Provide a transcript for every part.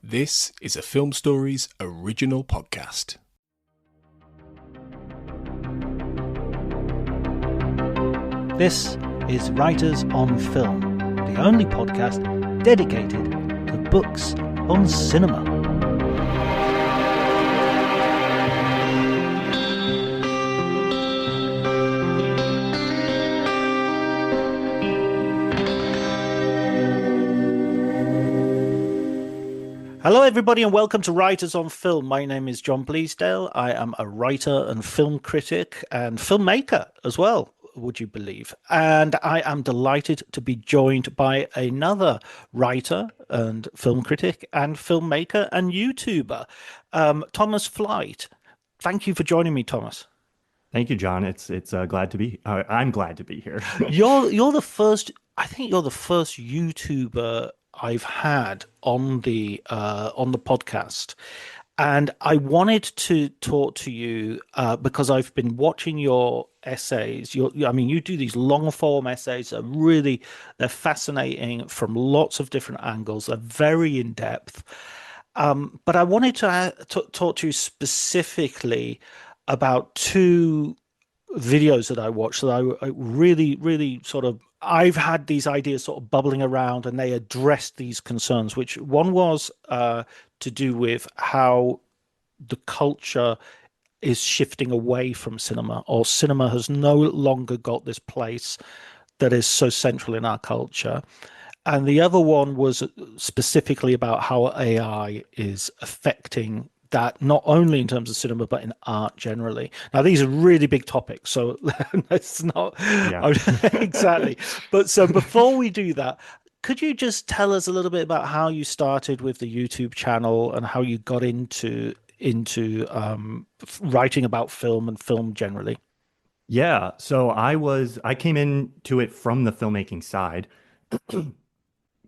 This is a Film Stories original podcast. This is Writers on Film, the only podcast dedicated to books on cinema. Hello everybody and welcome to Writers on Film. My name is John Bleasdale. I am a writer and film critic and filmmaker as well, would you believe? And I am delighted to be joined by another writer and film critic and filmmaker and YouTuber, Thomas Flight. Thank you for joining me, Thomas. Thank you, John. It's glad to be. I'm glad to be here. You're the first. I think you're the first YouTuber I've had on the podcast, and I wanted to talk to you because I've been watching your essays. You do these long form essays. They're fascinating from lots of different angles. They're very in depth. But I wanted to talk to you specifically about two videos that I watched that I really sort of, I've had these ideas sort of bubbling around and they addressed these concerns, which one was to do with how the culture is shifting away from cinema, or cinema has no longer got this place that is so central in our culture. And the other one was specifically about how AI is affecting that, not only in terms of cinema, but in art generally. Now, these are really big topics, so it's not exactly. But so before we do that, could you just tell us a little bit about how you started with the YouTube channel and how you got into writing about film and film generally? Yeah, so I came into it from the filmmaking side.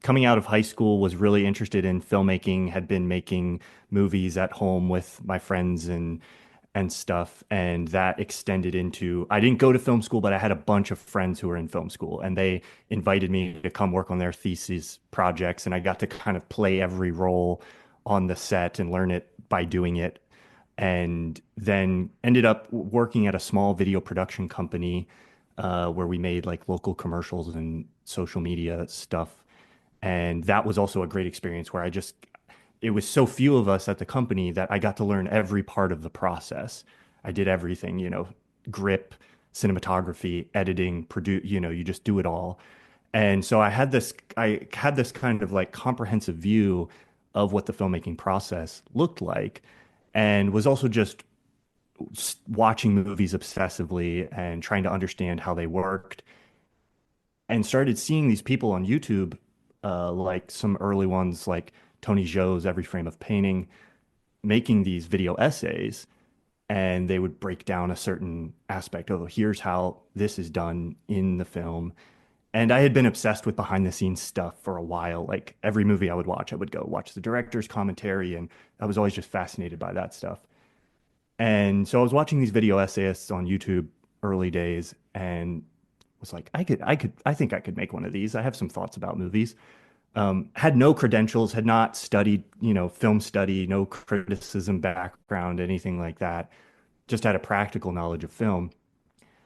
Coming out of high school, was really interested in filmmaking, had been making movies at home with my friends and stuff, and that extended into, I didn't go to film school, but I had a bunch of friends who were in film school, and they invited me to come work on their thesis projects, and I got to kind of play every role on the set and learn it by doing it, and then ended up working at a small video production company where we made like local commercials and social media stuff. And that was also a great experience where it was so few of us at the company that I got to learn every part of the process. I did everything, grip, cinematography, editing, produce, you just do it all. And so I had this kind of like comprehensive view of what the filmmaking process looked like, and was also just watching movies obsessively and trying to understand how they worked, and started seeing these people on YouTube, like some early ones like Tony Zhou's Every Frame of Painting, making these video essays, and they would break down a certain aspect of, here's how this is done in the film. And I had been obsessed with behind the scenes stuff for a while. Like every movie I would watch, I would go watch the director's commentary, and I was always just fascinated by that stuff. And so I was watching these video essayists on YouTube early days and was like, I think I could make one of these. I have some thoughts about movies. Had no credentials, had not studied, film study, no criticism background, anything like that. Just had a practical knowledge of film.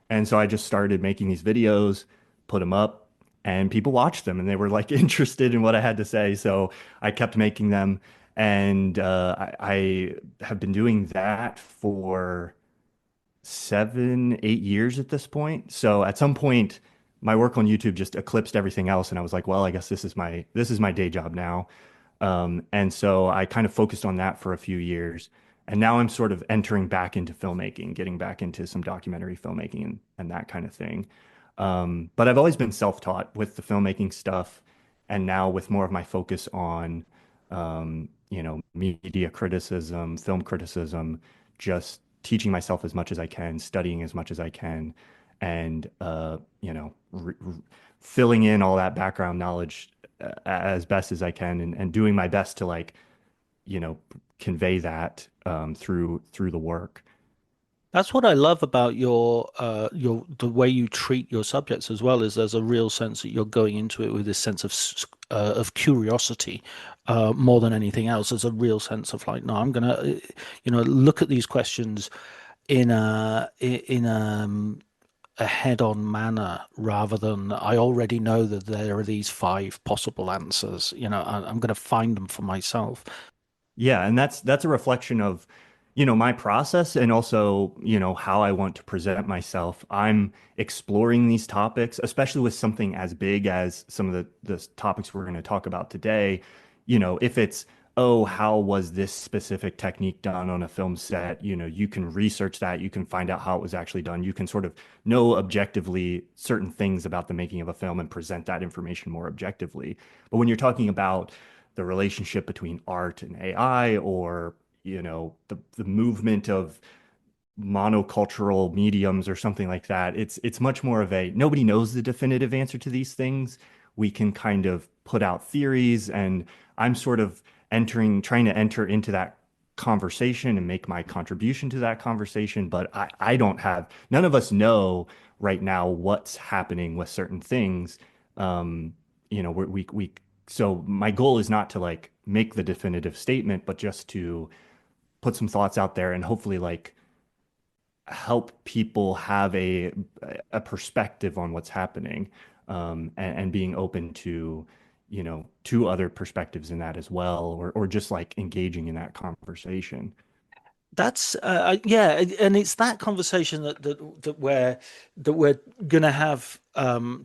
And so I just started making these videos, put them up, and people watched them and they were like interested in what I had to say. So I kept making them. And I have been doing that for 7, 8 years at this point. So at some point, my work on YouTube just eclipsed everything else, and I was like, well, I guess this is my day job now. And so I kind of focused on that for a few years, and now I'm sort of entering back into filmmaking, getting back into some documentary filmmaking and that kind of thing. But I've always been self-taught with the filmmaking stuff, and now with more of my focus on media criticism, film criticism, just teaching myself as much as I can, studying as much as I can, and filling in all that background knowledge as best as I can, and doing my best to convey that through the work. That's what I love about your the way you treat your subjects as well, is there's a real sense that you're going into it with this sense of of curiosity more than anything else. There's a real sense of like, no, I'm gonna, look at these questions in a head-on manner rather than I already know that there are these five possible answers. I'm going to find them for myself. Yeah, and that's a reflection of, my process and also, how I want to present myself. I'm exploring these topics, especially with something as big as some of the topics we're going to talk about today. If it's, oh, how was this specific technique done on a film set? You can research that, you can find out how it was actually done. You can sort of know objectively certain things about the making of a film and present that information more objectively. But when you're talking about the relationship between art and AI, or the movement of monocultural mediums or something like that, it's much more of a nobody knows the definitive answer to these things. We can kind of put out theories, and I'm sort of trying to enter into that conversation and make my contribution to that conversation. But I don't have, none of us know right now what's happening with certain things. So my goal is not to like make the definitive statement, but just to put some thoughts out there and hopefully like help people have a perspective on what's happening, and being open to to other perspectives in that as well, or just like engaging in that conversation. That's yeah, and it's that conversation that we're gonna have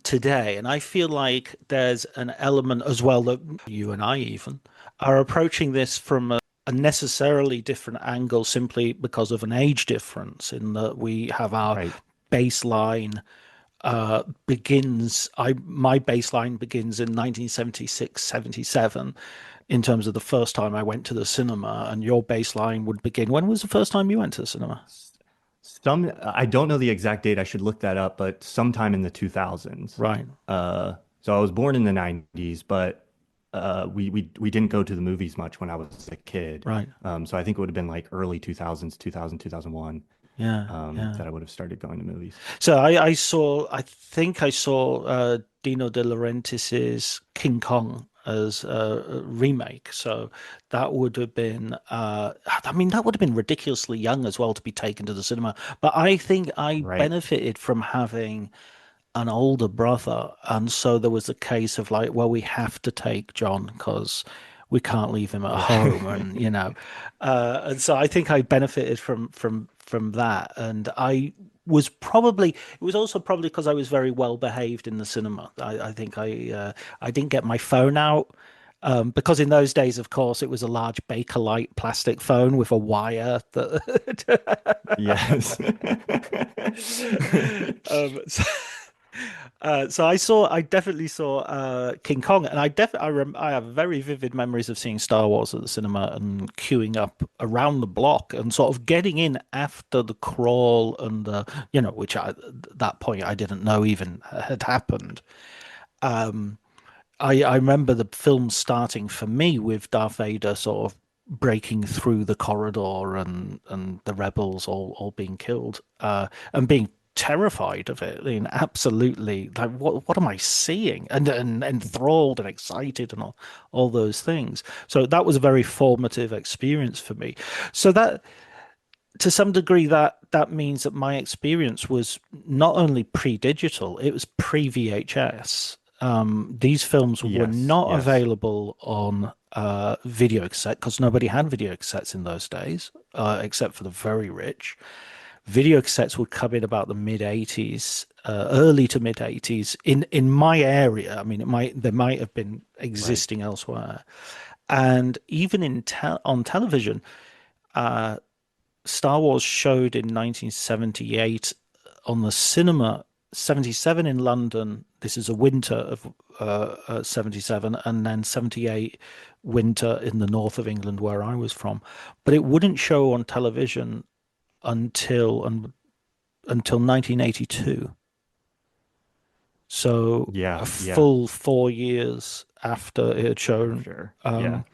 today, and I feel like there's an element as well that you and I even are approaching this from a necessarily different angle simply because of an age difference in that we have our Right. baseline begins I my baseline begins in 1976, 77 in terms of the first time I went to the cinema, and your baseline would begin. When was the first time you went to the cinema? I don't know the exact date. I should look that up, but sometime in the 2000s. Right, So I was born in the 90s, but we didn't go to the movies much when I was a kid. right. So I think it would have been like early 2000s, 2000, 2001, Yeah, yeah. that I would have started going to movies. So I think I saw Dino De Laurentiis's King Kong as a remake. So that would have been, I mean, that would have been ridiculously young as well to be taken to the cinema. But I think I Right. benefited from having an older brother, and so there was a case of like, well, we have to take John because we can't leave him at Yeah. home, and and so I think I benefited from that, and I was probably it was also probably because I was very well behaved in the cinema. I think I didn't get my phone out. Because in those days, of course, it was a large Bakelite plastic phone with a wire that Yes. so, I definitely saw King Kong, and I have very vivid memories of seeing Star Wars at the cinema and queuing up around the block and sort of getting in after the crawl and the, which at that point I didn't know even had happened. Um, I remember the film starting for me with Darth Vader sort of breaking through the corridor and the rebels all being killed, and being terrified of it. I mean, absolutely like what am I seeing? And enthralled and excited and all those things. So that was a very formative experience for me. So that to some degree that means that my experience was not only pre-digital, it was pre-VHS. These films were Yes. not Yes. available on video cassette because nobody had video cassettes in those days, except for the very rich. Video cassettes would come in about the mid 80s, early to mid 80s in my area. I mean, there might have been Right. existing elsewhere, and even on television. Uh, Star Wars showed in 1978 on the cinema, 77 in London. This is a winter of 77, and then 78 winter in the north of England where I was from. But it wouldn't show on television until until 1982. So a Yeah. Yeah. full 4 years after it had For shown. sure. Yeah. Um,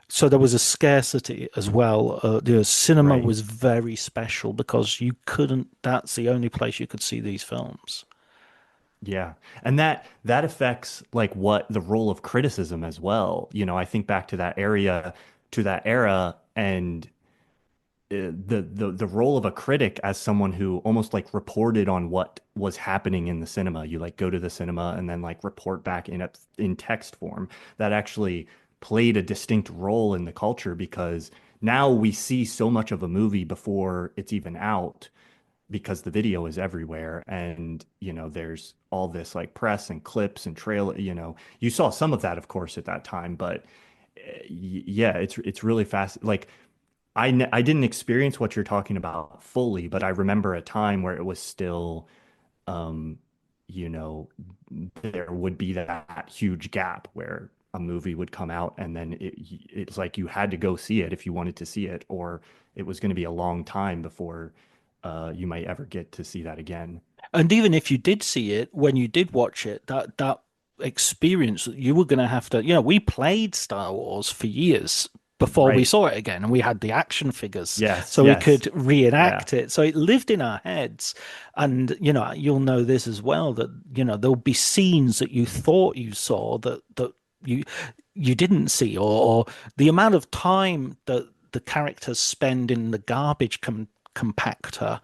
so there was a scarcity as well. The cinema Right. was very special because you couldn't, that's the only place you could see these films. Yeah. And that affects like what the role of criticism as well. You know, I think back to that era and the role of a critic as someone who almost like reported on what was happening in the cinema. You like go to the cinema and then like report back in text form. That actually played a distinct role in the culture because now we see so much of a movie before it's even out because the video is everywhere and you know there's all this like press and clips and trail, you know, you saw some of that of course at that time, but yeah, it's really fast. Like I didn't experience what you're talking about fully, but I remember a time where it was still, um, you know, there would be that huge gap where a movie would come out and then it's like you had to go see it if you wanted to see it, or it was going to be a long time before you might ever get to see that again. And even if you did see it, when you did watch it, that experience, you were going to have to, we played Star Wars for years before we Right. saw it again, and we had the action figures Yes. so we Yes. could Yeah. reenact it. So it lived in our heads. And, you'll know this as well, that, there'll be scenes that you thought you saw that you you didn't see, or the amount of time that the characters spend in the garbage compactor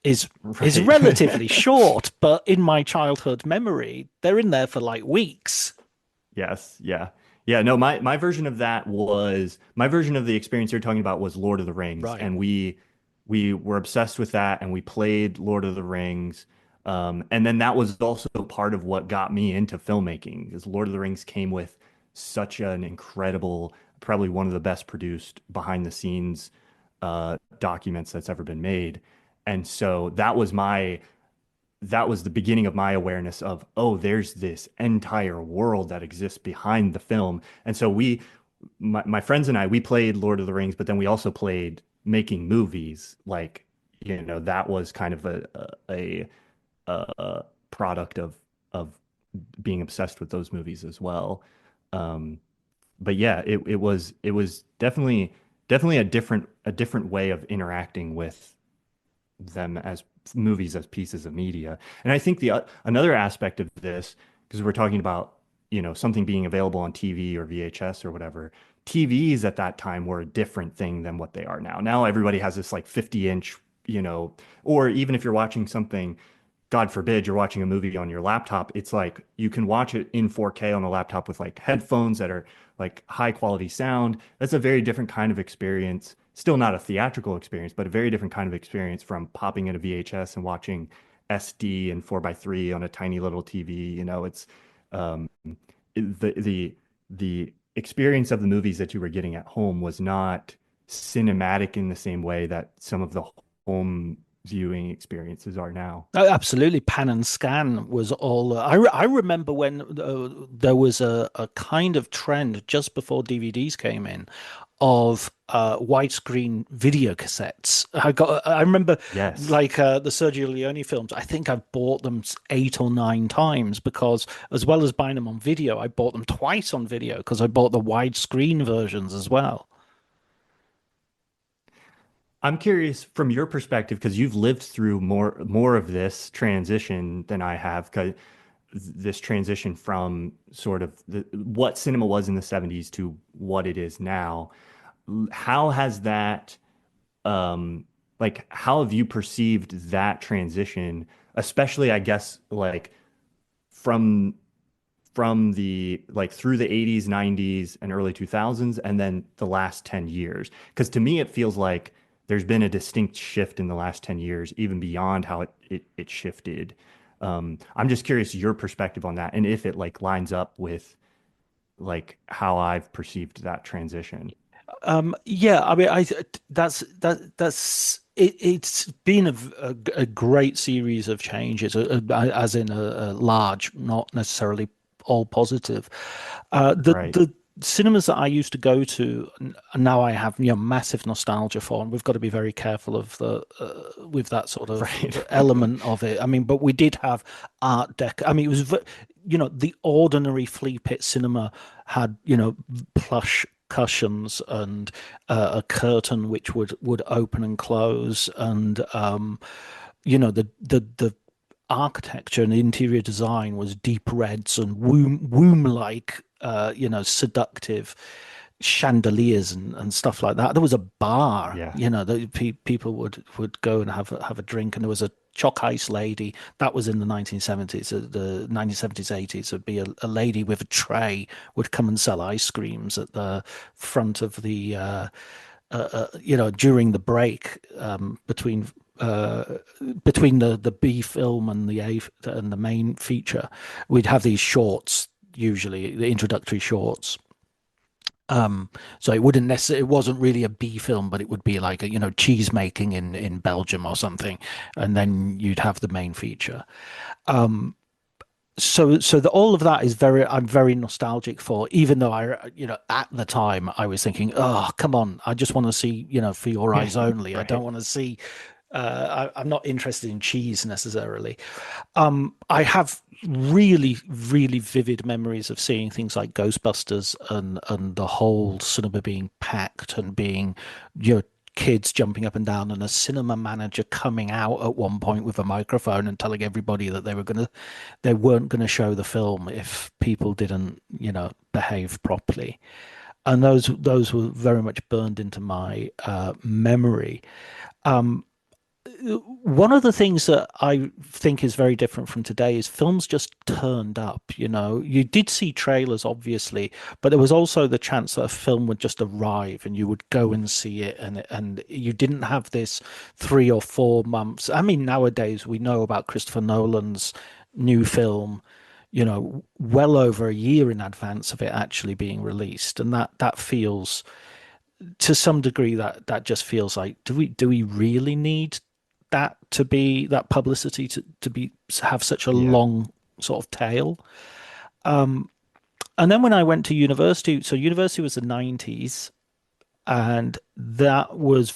is is Right. relatively short, but in my childhood memory, they're in there for like weeks. Yes, yeah. Yeah, no, my version of that was my version of the experience you're talking about was Lord of the Rings. Right. And we were obsessed with that and we played Lord of the Rings. And then that was also part of what got me into filmmaking, because Lord of the Rings came with such an incredible, probably one of the best produced behind the scenes documents that's ever been made. And so that was the beginning of my awareness of, oh, there's this entire world that exists behind the film. And so my friends and I, we played Lord of the Rings, but then we also played making movies. Like, you know, that was kind of a product of being obsessed with those movies as well. Um, but yeah, it was definitely a different way of interacting with them as movies as pieces of media. And I think the another aspect of this, because we're talking about, you know, something being available on TV or VHS or whatever, TVs at that time were a different thing than what they are now. Now everybody has this like 50-inch, you know, or even if you're watching something, God forbid, you're watching a movie on your laptop, it's like you can watch it in 4K on a laptop with like headphones that are like high quality sound. That's a very different kind of experience. Still not a theatrical experience, but a very different kind of experience from popping in a VHS and watching SD and 4:3 on a tiny little TV. You know, it's um, the experience of the movies that you were getting at home was not cinematic in the same way that some of the home viewing experiences are now. Absolutely, pan and scan was all. I remember when there was a kind of trend just before DVDs came in of widescreen video cassettes. I remember Yes. like the Sergio Leone films. I think I've bought them 8 or 9 times because, as well as buying them on video, I bought them twice on video because I bought the widescreen versions as well. I'm curious from your perspective because you've lived through more of this transition than I have, 'cause this transition from sort of what cinema was in the 70s to what it is now. How has that like how have you perceived that transition, especially I guess like from the like through the 80s, 90s, and early 2000s, and then the last 10 years? Because to me, it feels like there's been a distinct shift in the last 10 years, even beyond how it shifted. I'm just curious your perspective on that and if it like lines up with like how I've perceived that transition. Yeah, I mean, that's it. It's been a great series of changes, as in a large, not necessarily all positive. Right. The cinemas that I used to go to, now I have massive nostalgia for, and we've got to be very careful of the with that sort of Right. element of it. I mean, but we did have Art Deco. I mean, it was the ordinary flea pit cinema had plush cushions and a curtain which would open and close, and the architecture and interior design was deep reds and womb-like, seductive chandeliers and stuff like that. There was a bar, Yeah. that people would go and have a drink, and there was a chalk ice lady that was in the 1970s. The 1970s, 80s would be a lady with a tray would come and sell ice creams at the front of the during the break between the B film and the main feature. We'd have these shorts, usually the introductory shorts. So it wasn't really a B film, but it would be like cheese making in Belgium or something, and then you'd have the main feature. All of that is I'm very nostalgic for, even though at the time I was thinking, oh, come on, I just want to see, For Your Eyes Only. I don't Right. want to see, I'm not interested in cheese necessarily. I have really, really vivid memories of seeing things like Ghostbusters and the whole cinema being packed and being, kids jumping up and down, and a cinema manager coming out at one point with a microphone and telling everybody that they weren't gonna show the film if people didn't, behave properly. And those were very much burned into my memory. Um, one of the things that I think is very different from today is films just turned up. You did see trailers, obviously, but there was also the chance that a film would just arrive and you would go and see it, and you didn't have this 3 or 4 months. I mean, nowadays we know about Christopher Nolan's new film, well over a year in advance of it actually being released, and that feels, to some degree, that just feels like, do we really need that publicity to have such a Yeah. long sort of tail? And then when I went to university, so university was the 90s, and that was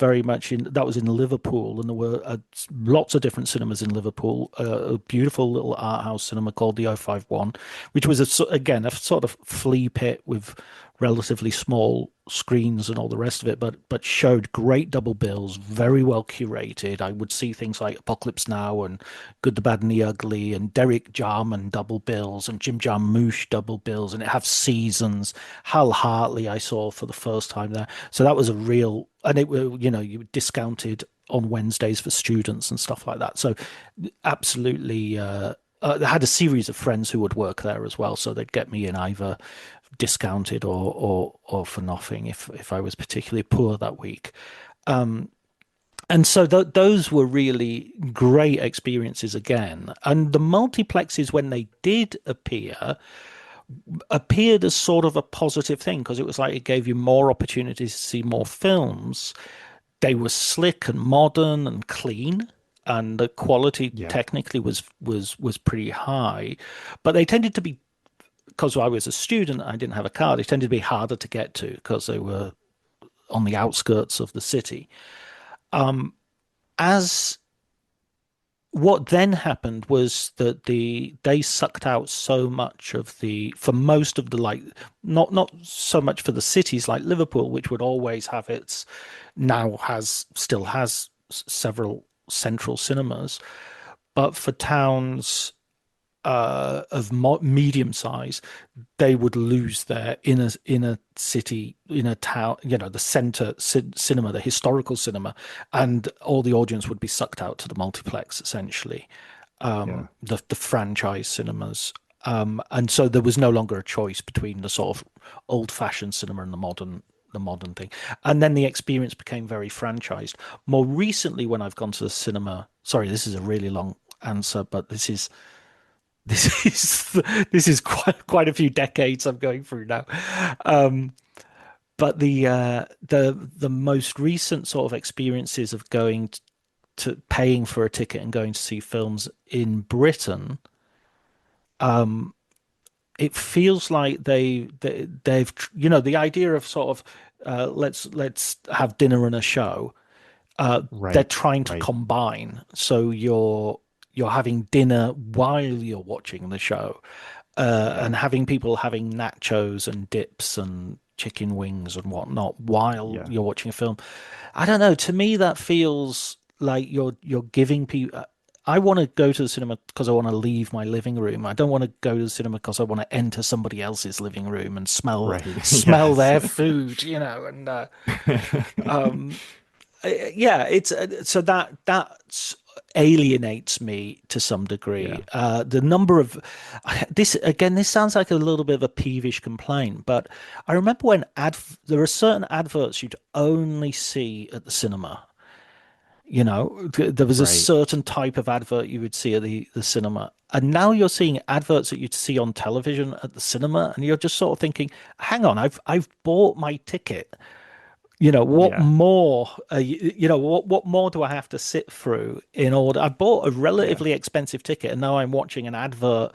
in Liverpool, and there were lots of different cinemas in Liverpool. A beautiful little art house cinema called the 051, which was again a sort of flea pit with relatively small screens and all the rest of it, but showed great double bills, very well curated. I would see things like Apocalypse Now and Good, the Bad, and the Ugly, and Derek Jarman double bills, and Jim Jarmusch double bills, and it have Seasons. Hal Hartley I saw for the first time there, so that was a real, and it were, you were discounted on Wednesdays for students and stuff like that. So absolutely. I had a series of friends who would work there as well, so they'd get me in either discounted or for nothing if I was particularly poor that week. And so those were really great experiences again. And the multiplexes, when they did appeared as sort of a positive thing, because it was like it gave you more opportunities to see more films. They were slick and modern and clean, and the quality Yeah. technically was pretty high, but they tended to be, because I was a student, I didn't have a car. They tended to be harder to get to because they were on the outskirts of the city. As What then happened was that they sucked out so much of for most of the, like, not so much for the cities like Liverpool, which would always have still has several central cinemas, but for towns of medium size, they would lose their inner city, inner town, the cinema, the historical cinema, and all the audience would be sucked out to the multiplex, essentially, Yeah. the franchise cinemas. And so there was no longer a choice between the sort of old-fashioned cinema and the modern thing. And then the experience became very franchised. More recently, when I've gone to the cinema, sorry, this is a really long answer, but this is quite a few decades I'm going through now. Um, but the most recent sort of experiences of going to paying for a ticket and going to see films in Britain, it feels like they've, the idea of sort of, let's have dinner and a show. They're Right. trying to Right. combine, so you're having dinner while you're watching the show, Yeah. and having people having nachos and dips and chicken wings and whatnot while Yeah. you're watching a film. I don't know. To me, that feels like you're giving people. I want to go to the cinema because I want to leave my living room. I don't want to go to the cinema because I want to enter somebody else's living room and Right. smell Yes. their food, and um, yeah, it's so that alienates me to some degree. Yeah. The number of this again, this sounds like a little bit of a peevish complaint, but I remember when there are certain adverts you'd only see at the cinema. There was a Right. certain type of advert you would see at the cinema, and now you're seeing adverts that you'd see on television at the cinema, and you're just sort of thinking, "Hang on, I've bought my ticket. What Yeah. more, what more do I have to sit through in order? I bought a Yeah. relatively expensive ticket and now I'm watching an advert,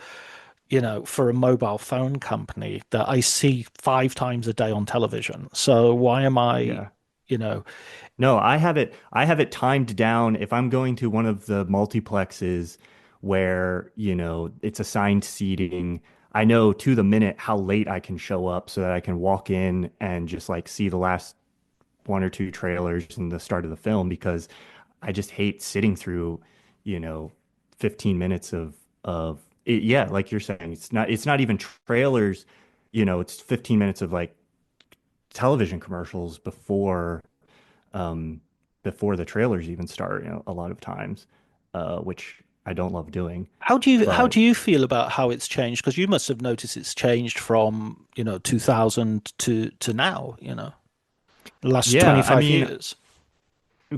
for a mobile phone company that I see 5 times a day on television. So why am I, Yeah. you know, No, I have it timed down. If I'm going to one of the multiplexes where, it's assigned seating, I know to the minute how late I can show up so that I can walk in and just like see the last one or two trailers and the start of the film because I just hate sitting through, you know, 15 minutes of it, yeah, like you're saying, it's not even trailers, it's 15 minutes of like television commercials um before the trailers even start, a lot of times, which I don't love doing. how But do you feel about how it's changed? Because you must have noticed it's changed from, 2000 to now, the last yeah, I 25 mean, years.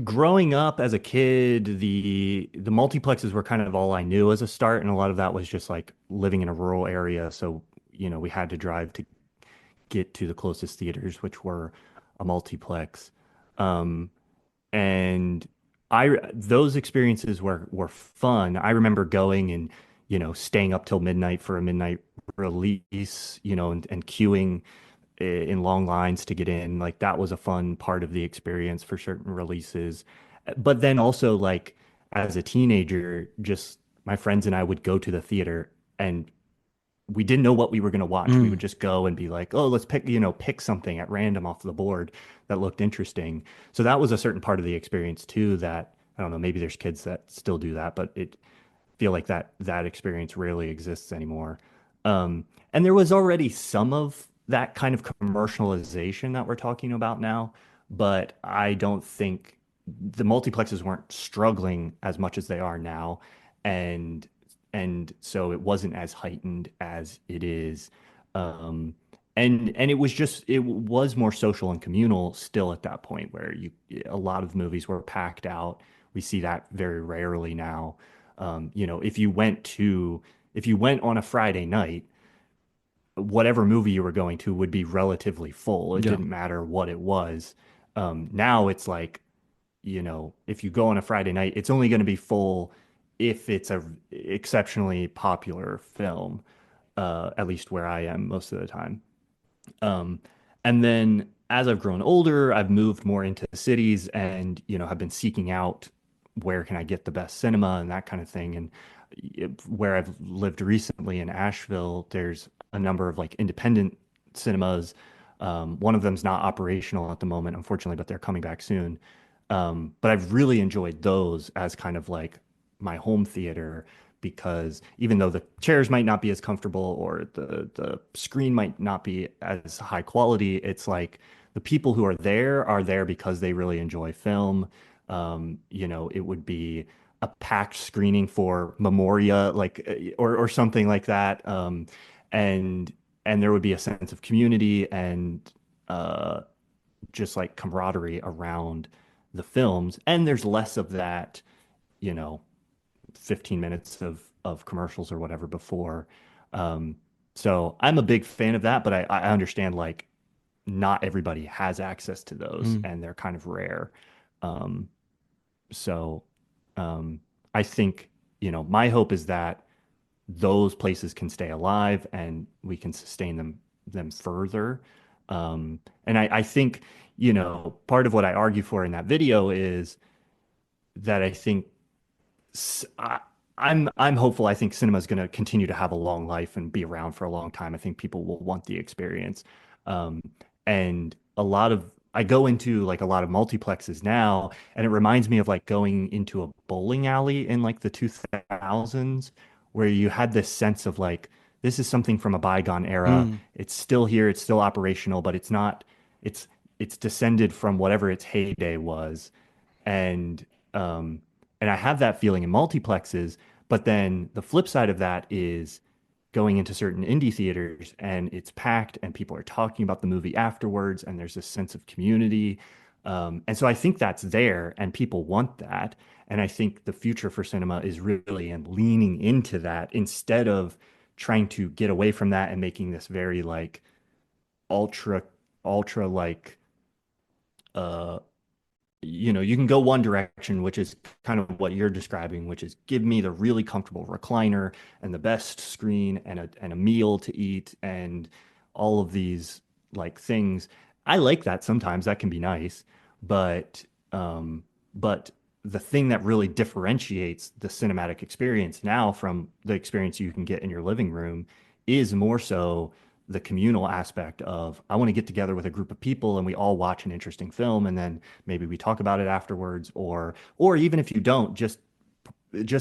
growing up as a kid, the multiplexes were kind of all I knew as a start, and a lot of that was just like living in a rural area. So, we had to drive to get to the closest theaters, which were a multiplex. Um, and those experiences were fun. I remember going and, staying up till midnight for a midnight release, and queuing in long lines to get in. Like that was a fun part of the experience for certain releases. But then also like as a teenager, just my friends and I would go to the theater and we didn't know what we were going to watch. We would Mm. just go and be like, "Oh, let's pick something at random off the board that looked interesting." So that was a certain part of the experience too that I don't know, maybe there's kids that still do that, but it feel like that experience rarely exists anymore. And there was already some of that kind of commercialization that we're talking about now, but I don't think the multiplexes weren't struggling as much as they are now, and and so it wasn't as heightened as it is. Um, and it was more social and communal still at that point where a lot of movies were packed out. We see that very rarely now. If you went on a Friday night, whatever movie you were going to would be relatively full. It Yeah. didn't matter what it was. Now it's like, if you go on a Friday night, it's only going to be full if it's a exceptionally popular film, at least where I am most of the time. Um, and then as I've grown older, I've moved more into cities and, have been seeking out where can I get the best cinema and that kind of thing. And where I've lived recently in Asheville, there's a number of like independent cinemas. One of them's not operational at the moment, unfortunately, but they're coming back soon. But I've really enjoyed those as kind of like my home theater because even though the chairs might not be as comfortable or the screen might not be as high quality, it's like the people who are there because they really enjoy film. It would be a packed screening for Memoria, like or something like that, and and there would be a sense of community and uh, just like camaraderie around the films, and there's less of that, you know, 15 minutes of commercials or whatever before. Um, so I'm a big fan of that, but I understand like not everybody has access to those Mm. and they're kind of rare. Um, so um, I think, my hope is that those places can stay alive and we can sustain them further. And I think, part of what I argue for in that video is that I think s- I, I'm hopeful. I think cinema is going to continue to have a long life and be around for a long time. I think people will want the experience, um, and a lot of I go into like a lot of multiplexes now, and it reminds me of like going into a bowling alley in like the 2000s, where you had this sense of like, this is something from a bygone era. Mm. It's still here, it's still operational, but it's not, it's it's descended from whatever its heyday was. And um and I have that feeling in multiplexes, but then the flip side of that is going into certain indie theaters and it's packed and people are talking about the movie afterwards and there's this sense of community. And so I think that's there and people want that. And I think the future for cinema is really in leaning into that instead of trying to get away from that and making this very like ultra, ultra like, uh, you can go one direction, which is kind of what you're describing, which is give me the really comfortable recliner and the best screen and a meal to eat and all of these like things. I like that sometimes. That can be nice, but but the thing that really differentiates the cinematic experience now from the experience you can get in your living room is more so the communal aspect of I want to get together with a group of people and we all watch an interesting film and then maybe we talk about it afterwards or even if you don't just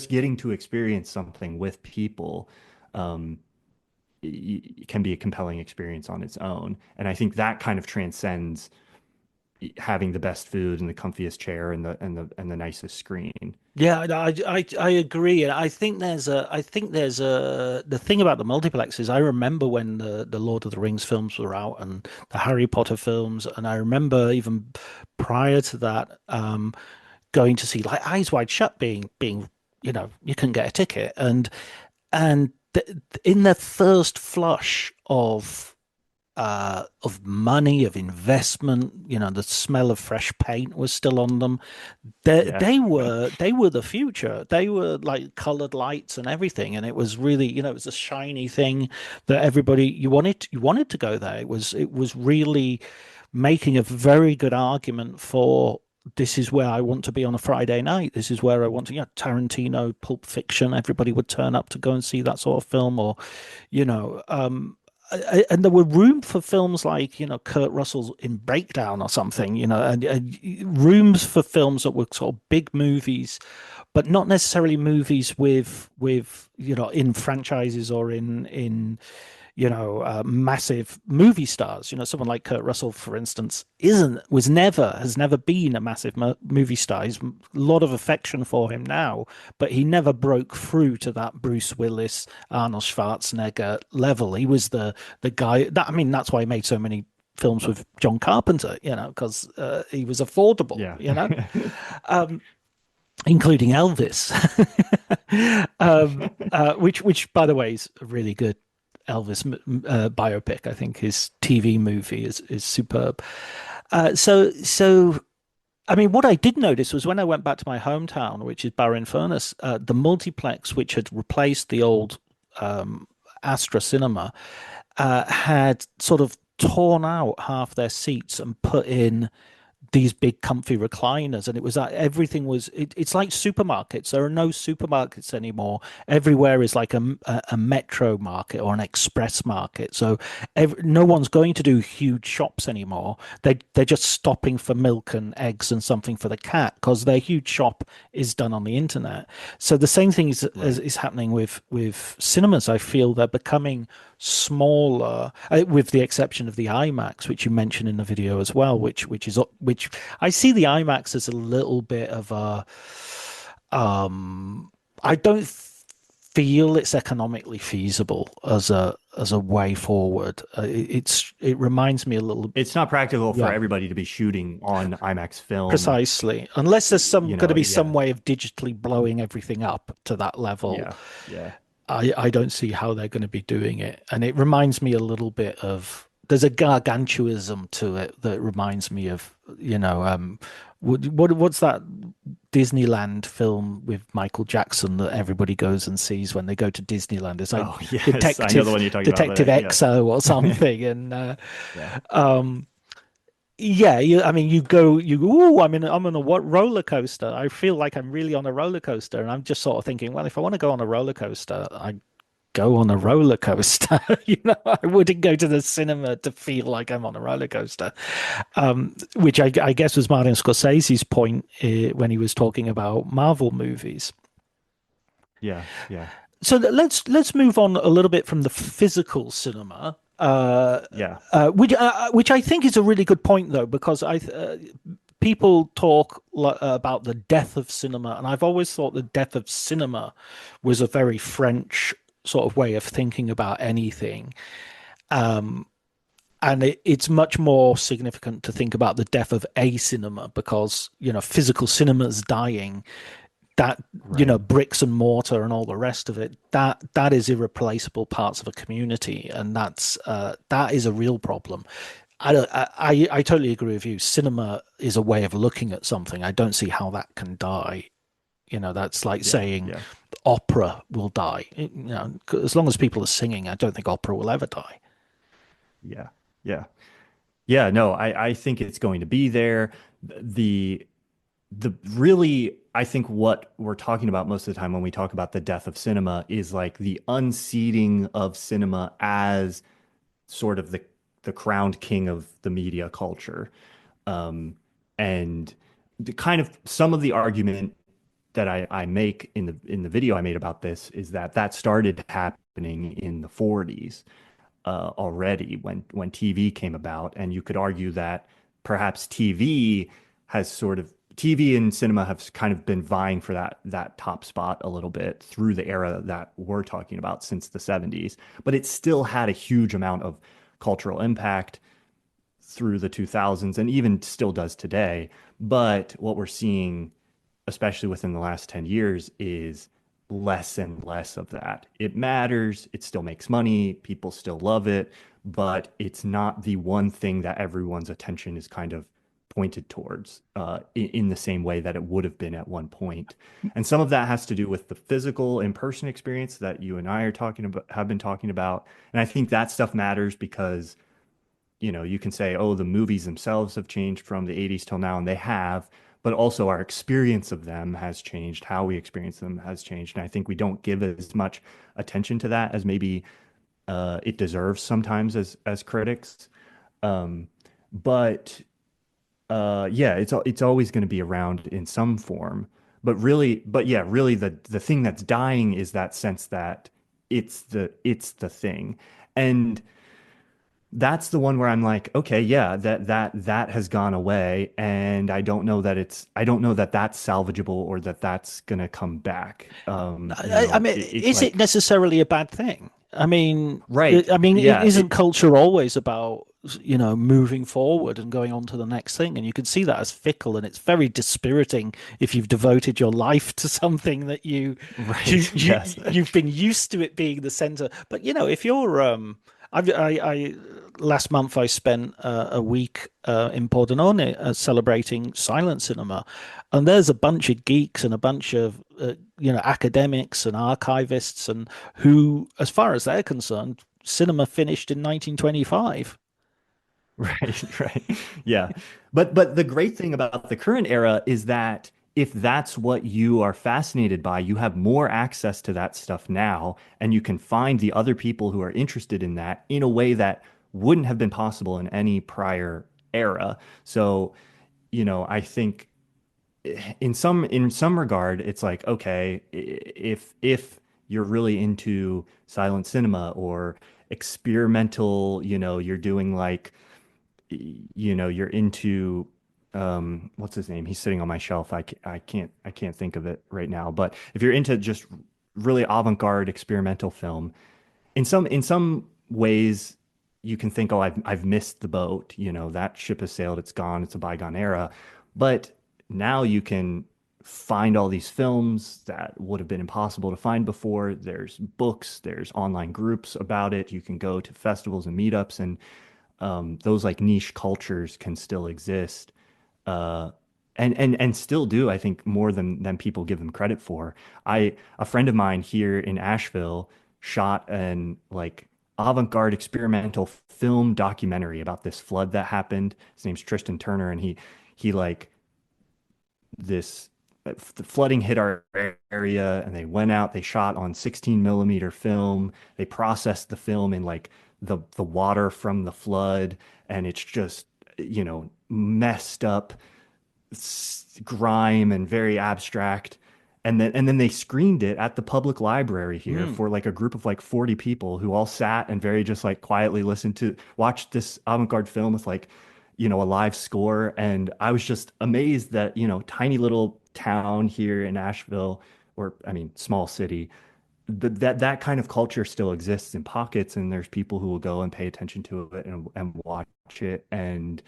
getting to experience something with people um, can be a compelling experience on its own. And I think that kind of transcends having the best food and the comfiest chair and the nicest screen. Yeah, I agree, and I think there's a the thing about the multiplexes. I remember when the Lord of the Rings films were out and the Harry Potter films, and I remember even prior to that, going to see like Eyes Wide Shut being you couldn't get a ticket, and in the first flush of money, of investment, the smell of fresh paint was still on them. They, Yeah. they were the future. They were like colored lights and everything, and it was really, it was a shiny thing that everybody you wanted to go there. It was really making a very good argument for this is where I want to be on a Friday night. This is where I want to, Tarantino, Pulp Fiction. Everybody would turn up to go and see that sort of film, or, you know, um, and there were room for films like Kurt Russell's in Breakdown or something, and rooms for films that were sort of big movies, but not necessarily movies with in franchises or in massive movie stars. Someone like Kurt Russell, for instance, has never been a massive movie star. He's a lot of affection for him now, but he never broke through to that Bruce Willis, Arnold Schwarzenegger level. He was the guy that's why he made so many films with John Carpenter, because he was affordable, Yeah. um, including Elvis, which by the way is a really good Elvis biopic. I think his TV movie is superb. So I mean, what I did notice was when I went back to my hometown, which is Barrow-in-Furness, the multiplex which had replaced the old Astra Cinema had sort of torn out half their seats and put in these big comfy recliners, and it was that everything was it's like supermarkets. There are no supermarkets anymore. Everywhere is like a metro market or an express market, so no one's going to do huge shops anymore. They're just stopping for milk and eggs and something for the cat because their huge shop is done on the internet. So the same thing is happening with cinemas. I feel they're becoming smaller, with the exception of the IMAX, which you mentioned in the video as well, which I see the IMAX as a little bit of a I don't feel it's economically feasible as a way forward. It reminds me a little. It's not practical for Yeah. everybody to be shooting on IMAX film. Precisely, unless there's going to be some yeah. way of digitally blowing everything up to that level. Yeah. Yeah. I don't see how they're going to be doing it. And it reminds me a little bit of, there's a gargantuism to it that reminds me of, what's that Disneyland film with Michael Jackson that everybody goes and sees when they go to Disneyland? It's like Oh, yes. I know the one you're talking Detective about. Yeah. XO or something. And, Yeah. yeah, you go, oh, I'm on a what roller coaster. I feel like I'm really on a roller coaster, and I'm just sort of thinking, well, if I want to go on a roller coaster, go on a roller coaster. I wouldn't go to the cinema to feel like I'm on a roller coaster. Which I guess was Martin Scorsese's point when he was talking about Marvel movies. Yeah, yeah, So let's move on a little bit from the physical cinema, yeah, which I think is a really good point though, because people talk about the death of cinema, and I've always thought the death of cinema was a very French sort of way of thinking about anything. And it's much more significant to think about the death of a cinema because, physical cinema's dying. That, right. bricks and mortar and all the rest of it, that is irreplaceable parts of a community, and that is a real problem. I totally agree with you. Cinema is a way of looking at something. I don't see how that can die. That's like Yeah, saying yeah, opera will die. As long as people are singing, I don't think opera will ever die. yeah, yeah. Yeah, no, I think it's going to be there. The the really, I think what we're talking about most of the time when we talk about the death of cinema is like the unseating of cinema as sort of the crowned king of the media culture. Um, and the kind of some of the argument that I make in the video I made about this is that that started happening in the 40s already when TV came about, and you could argue that perhaps TV and cinema have kind of been vying for that top spot a little bit through the era that we're talking about since the 70s, but it still had a huge amount of cultural impact through the 2000s and even still does today. But what we're seeing, especially within the last 10 years, is less and less of that. It matters, it still makes money, people still love it, but it's not the one thing that everyone's attention is kind of pointed towards in the same way that it would have been at one point. And some of that has to do with the physical in-person experience that you and I are talking about, have been talking about. And I think that stuff matters because you can say, oh, the movies themselves have changed from the 80s till now, and they have, but also our experience of them has changed. How we experience them has changed. And I think we don't give as much attention to that as maybe it deserves sometimes as critics. Um, but yeah, it's always going to be around in some form. But yeah, really the thing that's dying is that sense that it's the thing. And that's the one where I'm like, okay, yeah, that has gone away, and I don't know that that's salvageable or that that's gonna come back. I mean, It's is it like, necessarily a bad thing? I mean, right, yeah, isn't culture always about, moving forward and going on to the next thing? And you can see that as fickle, and it's very dispiriting if you've devoted your life to something that right, yes, you've been used to it being the center. But if you're I last month I spent a week in Pordenone celebrating silent cinema, and there's a bunch of geeks and a bunch of academics and archivists and who, as far as they're concerned, cinema finished in 1925. right, right, yeah. But the great thing about the current era is that if that's what you are fascinated by, you have more access to that stuff now, and you can find the other people who are interested in that in a way that wouldn't have been possible in any prior era. So, I think in some regard, it's like, okay, if you're really into silent cinema or experimental, you're doing like, you're into what's his name? He's sitting on my shelf. I can't think of it right now. But if you're into just really avant-garde experimental film, in some ways you can think, oh, I've missed the boat. That ship has sailed, it's gone, it's a bygone era. But now you can find all these films that would have been impossible to find before. There's books, there's online groups about it. You can go to festivals and meetups, and those like niche cultures can still exist. Uh, and still do, I think, more than people give them credit for. A friend of mine here in Asheville shot an like avant-garde experimental film documentary about this flood that happened. His name's Tristan Turner, and he like this the flooding hit our area, and they went out, they shot on 16 millimeter film. They processed the film in like the water from the flood, and it's just, messed up grime and very abstract. And then they screened it at the public library here Mm. for like a group of like 40 people who all sat and very just like quietly watched this avant-garde film with like, a live score. And I was just amazed that, tiny little town here in Asheville, or I mean, small city, that kind of culture still exists in pockets, and there's people who will go and pay attention to it and watch it. And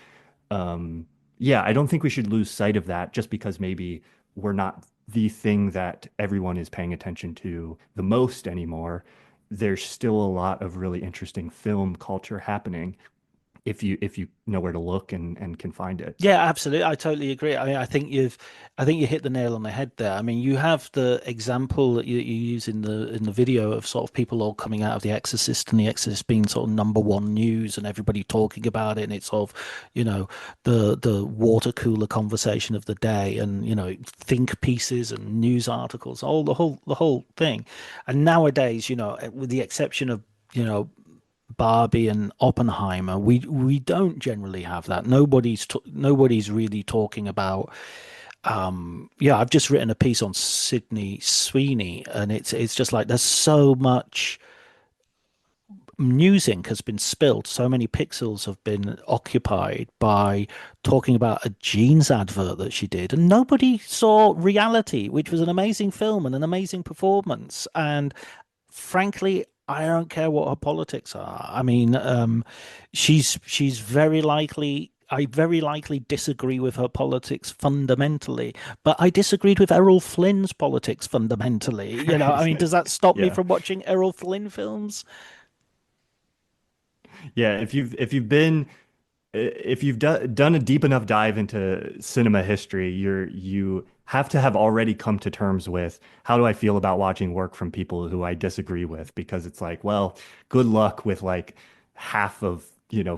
yeah, I don't think we should lose sight of that just because maybe we're not the thing that everyone is paying attention to the most anymore. There's still a lot of really interesting film culture happening if you know where to look and can find it. Yeah, absolutely. I totally agree. I mean, I think you hit the nail on the head there. I mean, you have the example that you use in the video of sort of people all coming out of The Exorcist, and The Exorcist being sort of number one news and everybody talking about it, and it's sort of, the water cooler conversation of the day, and think pieces and news articles, all the whole thing. And nowadays, with the exception of you know Barbie and Oppenheimer, we don't generally have that. Nobody's really talking about. Yeah, I've just written a piece on Sydney Sweeney, and it's just like there's so much news ink has been spilled, so many pixels have been occupied by talking about a jeans advert that she did, and nobody saw Reality, which was an amazing film and an amazing performance. And frankly, I don't care what her politics are. I mean, she's very likely. I very likely disagree with her politics fundamentally, but I disagreed with Errol Flynn's politics fundamentally. I mean, does that stop me Yeah. from watching Errol Flynn films? Yeah, if you've done a deep enough dive into cinema history, you have to have already come to terms with how do I feel about watching work from people who I disagree with, because it's like, well, good luck with like half of,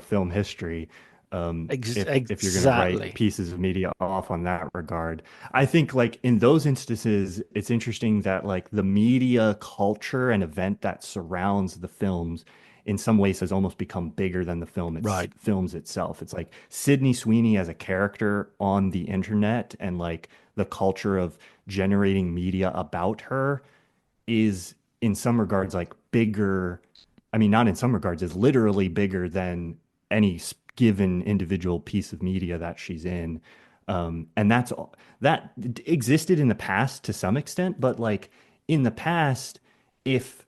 film history. If you're going to write Exactly. pieces of media off on that regard. I think like in those instances, it's interesting that like the media culture and event that surrounds the films in some ways has almost become bigger than the Right. films itself. It's like Sydney Sweeney as a character on the internet, and like the culture of generating media about her is in some regards like bigger. I mean, not in some regards, is literally bigger than any given individual piece of media that she's in. And that existed in the past to some extent, but like in the past, if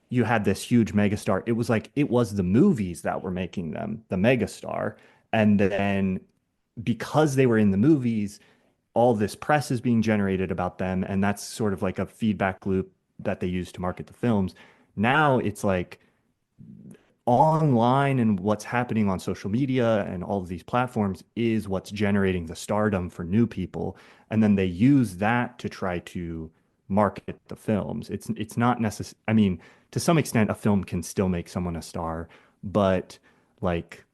you had this huge megastar, it was like it was the movies that were making them the megastar. And then because they were in the movies, all this press is being generated about them. And that's sort of like a feedback loop that they use to market the films. Now it's like online, and what's happening on social media and all of these platforms is what's generating the stardom for new people. And then they use that to try to market the films. It's not necessary. I mean, to some extent, a film can still make someone a star, but like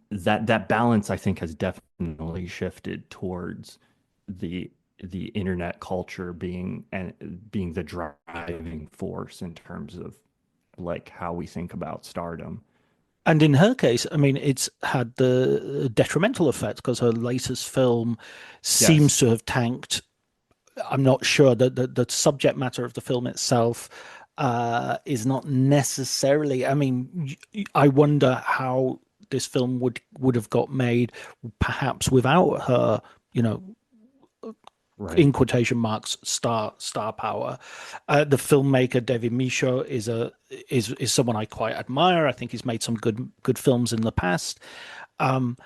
that balance, I think, has definitely shifted towards the the internet culture being the driving force in terms of like how we think about stardom. And in her case, I mean, it's had the detrimental effect because her latest film seems Yes. to have tanked. I'm not sure that the subject matter of the film itself is not necessarily. I mean, I wonder how this film would have got made, perhaps without her, you know, Right. in quotation marks, star power. The filmmaker David Michaud is someone I quite admire. I think he's made some good films in the past. Um,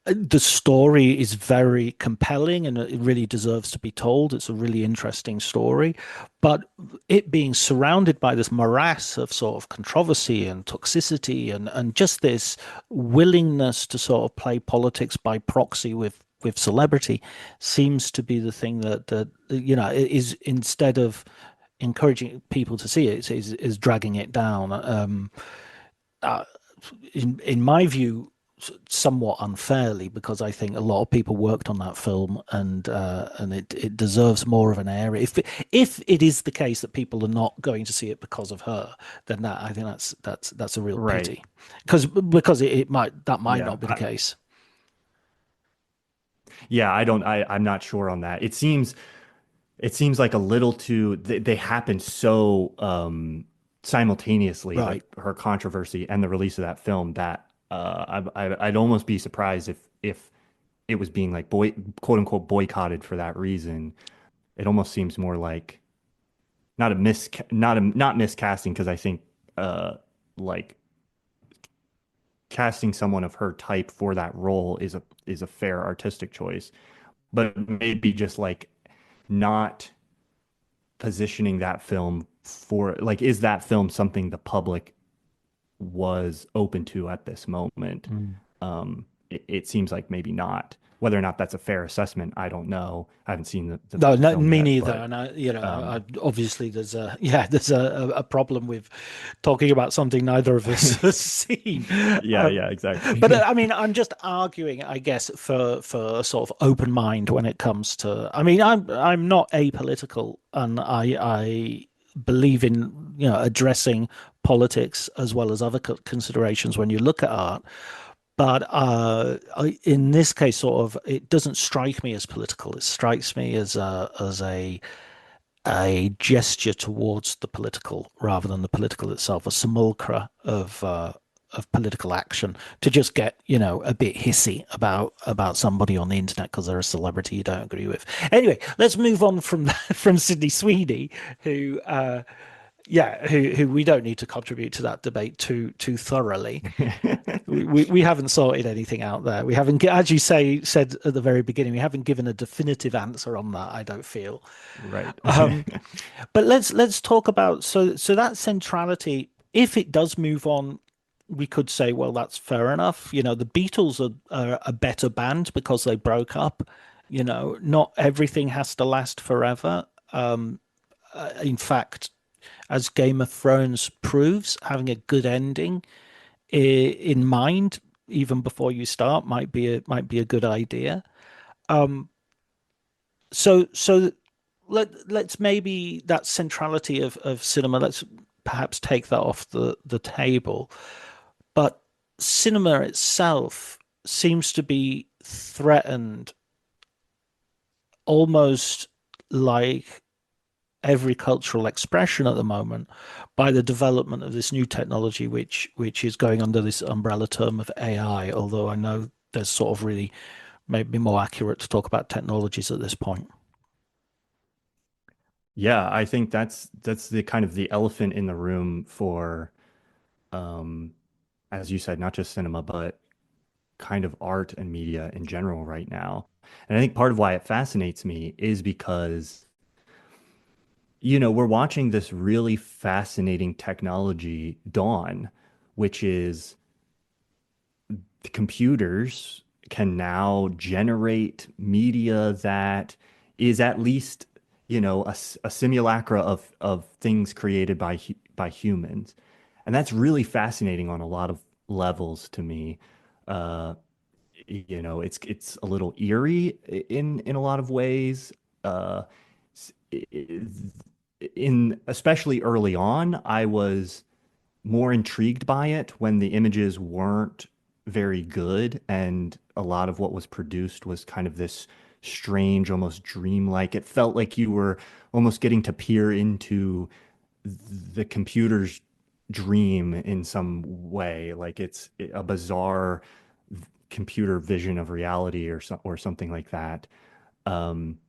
the story is very compelling and it really deserves to be told. It's a really interesting story, but it being surrounded by this morass of sort of controversy and toxicity and just this willingness to sort of play politics by proxy with celebrity seems to be the thing that is, instead of encouraging people to see it, is dragging it down. Uh, in my view, somewhat unfairly, because I think a lot of people worked on that film, and it deserves more of an area. If it is the case that people are not going to see it because of her, then that I think that's a real Right. pity, because it might that might Yeah. not be the case. Yeah, I'm not sure on that. It seems like a little too they happen so simultaneously, Right. her controversy and the release of that film, that I'd almost be surprised if it was being like quote unquote boycotted for that reason. It almost seems more like not miscasting, because I think like casting someone of her type for that role is a fair artistic choice, but maybe just like not positioning that film for, like, is that film something the public was open to at this moment? It seems like maybe not. Whether or not that's a fair assessment, I don't know. I haven't seen No, the no, film me yet, neither. but And I um, obviously there's a yeah, there's a problem with talking about something neither of us has seen. yeah, Um, yeah, but exactly. I mean, I'm just arguing, I guess, for a sort of open mind when it comes to. I mean, I'm not apolitical, and I believe in addressing politics as well as other considerations when you look at art. But in this case, sort of, it doesn't strike me as political. It strikes me as a gesture towards the political rather than the political itself, a simulacra of political action to just get a bit hissy about somebody on the internet because they're a celebrity you don't agree with. Anyway, let's move on from from Sydney Sweeney, who yeah, who we don't need to contribute to that debate too thoroughly. We haven't sorted anything out there. We haven't, as you said at the very beginning, we haven't given a definitive answer on that, I don't feel. Right. Um, but let's talk about so that centrality. If it does move on, we could say, well, that's fair enough. The Beatles are a better band because they broke up. Not everything has to last forever. In fact, as Game of Thrones proves, having a good ending in mind even before you start might be a good idea. Um, so let's maybe that centrality of cinema. Let's perhaps take that off the table. But cinema itself seems to be threatened almost like every cultural expression at the moment by the development of this new technology, which is going under this umbrella term of AI. Although I know there's sort of really maybe more accurate to talk about technologies at this point. Yeah, I think that's the kind of the elephant in the room for, um, as you said, not just cinema, but kind of art and media in general right now. And I think part of why it fascinates me is because, we're watching this really fascinating technology dawn, which is the computers can now generate media that is at least, a simulacra of things created by humans. And that's really fascinating on a lot of levels to me. Uh, it's a little eerie in a lot of ways. Uh, in especially early on, I was more intrigued by it when the images weren't very good, and a lot of what was produced was kind of this strange, almost dreamlike. It felt like you were almost getting to peer into the computer's dream in some way, like it's a bizarre computer vision of reality, or something like that. Um,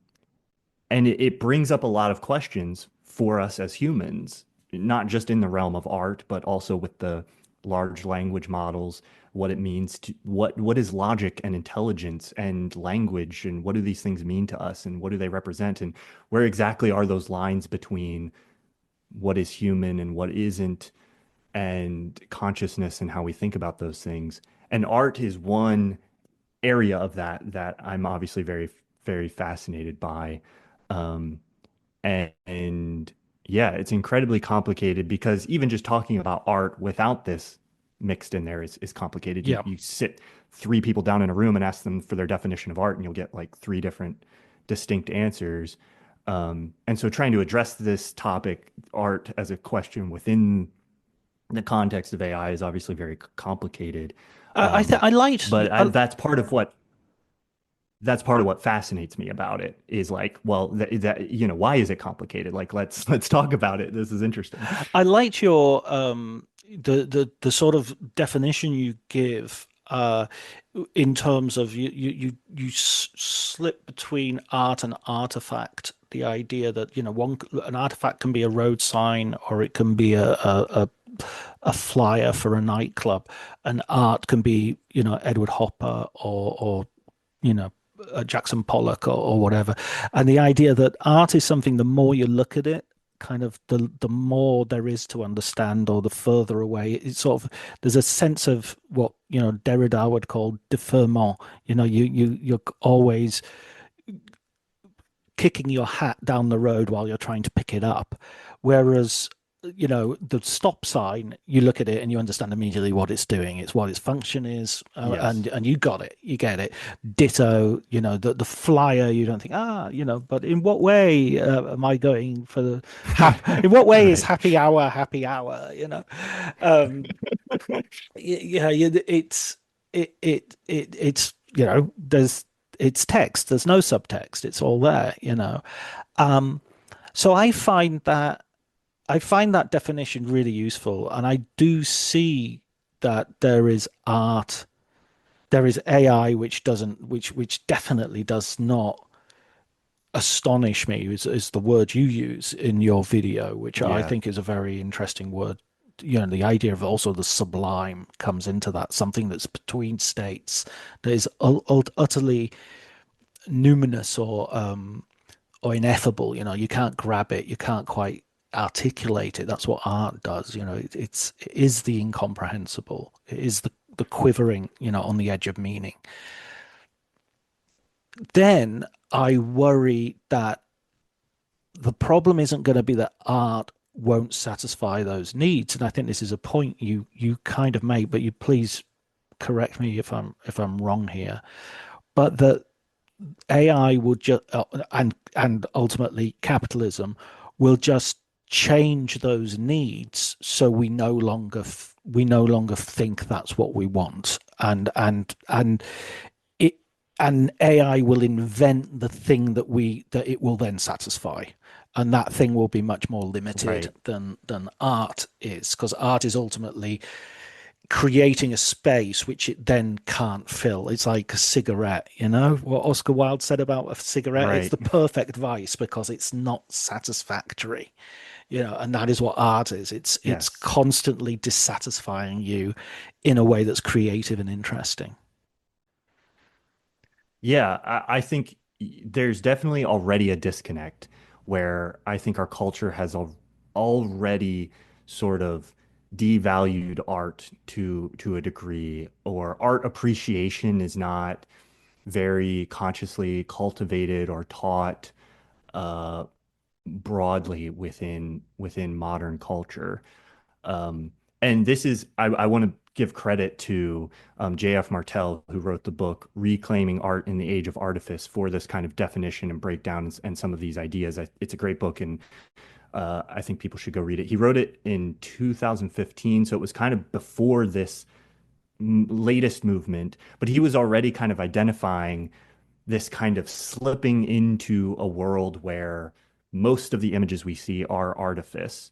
and it brings up a lot of questions for us as humans, not just in the realm of art, but also with the large language models, what it means to what is logic and intelligence and language, and what do these things mean to us, and what do they represent, and where exactly are those lines between what is human and what isn't, and consciousness and how we think about those things. And art is one area of that I'm obviously very, very fascinated by. Um, and yeah, it's incredibly complicated, because even just talking about art without this mixed in there is complicated. Yeah. You sit three people down in a room and ask them for their definition of art, and you'll get like three different distinct answers. And so trying to address this topic, art as a question within the context of AI, is obviously very complicated. I liked. But that's part of what fascinates me about it is like, well, why is it complicated? Like, let's talk about it. This is interesting. I liked your the sort of definition you give in terms of you slip between art and artifact. The idea that an artifact can be a road sign, or it can be a flyer for a nightclub, and art can be Edward Hopper or you know Jackson Pollock or whatever. And the idea that art is something, the more you look at it, kind of the more there is to understand, or the further away it's sort of, there's a sense of what Derrida would call deferment. You're always kicking your hat down the road while you're trying to pick it up, whereas the stop sign, you look at it and you understand immediately what it's doing. It's what its function is, Yes. and you got it. You get it. Ditto. The flyer. You don't think, but in what way am I going for the? In what way is Right. happy hour happy hour? Um, yeah. It's there's it's text. There's no subtext. It's all there. Um, so I find that definition really useful, and I do see that there is art, there is AI which definitely does not astonish me, is the word you use in your video, which I Yeah. think is a very interesting word. The idea of also the sublime comes into that, something that's between states, that is utterly numinous or ineffable. You can't grab it, you can't quite articulate it. That's what art does. It is the incomprehensible. It is the quivering, on the edge of meaning. Then I worry that the problem isn't going to be that art won't satisfy those needs. And I think this is a point you kind of make, but you please correct me if I'm wrong here. But that AI will just and ultimately capitalism will just change those needs, so we no longer think that's what we want, and it and AI will invent the thing that it will then satisfy, and that thing will be much more limited Right. than art is, because art is ultimately creating a space which it then can't fill. It's like a cigarette, what Oscar Wilde said about a cigarette. It's Right. the perfect vice because it's not satisfactory, and that is what art is. It's Yes. constantly dissatisfying you in a way that's creative and interesting. Yeah, I think there's definitely already a disconnect where I think our culture has already sort of devalued art to a degree, or art appreciation is not very consciously cultivated or taught uh, broadly within modern culture. Um, and this is, I want to give credit to J.F. Martel, who wrote the book Reclaiming Art in the Age of Artifice, for this kind of definition and breakdown and some of these ideas. It's a great book, and I think people should go read it. He wrote it in 2015, so it was kind of before this latest movement, but he was already kind of identifying this kind of slipping into a world where most of the images we see are artifice.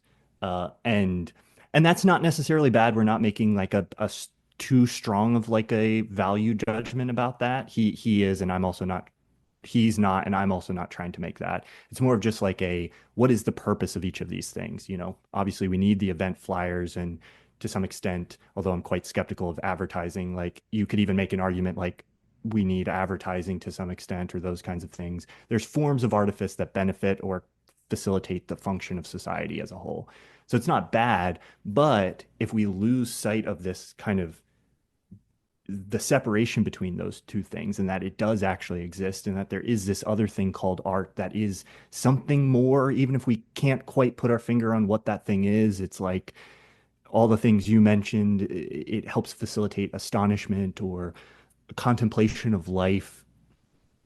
And that's not necessarily bad. We're not making like too strong of like a value judgment about that. He is, and I'm also not. He's not, and I'm also not trying to make that. It's more of just like what is the purpose of each of these things? Obviously we need the event flyers, and to some extent, although I'm quite skeptical of advertising, like you could even make an argument like we need advertising to some extent, or those kinds of things. There's forms of artifice that benefit or facilitate the function of society as a whole. So it's not bad, but if we lose sight of this kind of the separation between those two things, and that it does actually exist, and that there is this other thing called art that is something more, even if we can't quite put our finger on what that thing is, it's like all the things you mentioned. It helps facilitate astonishment or contemplation of life.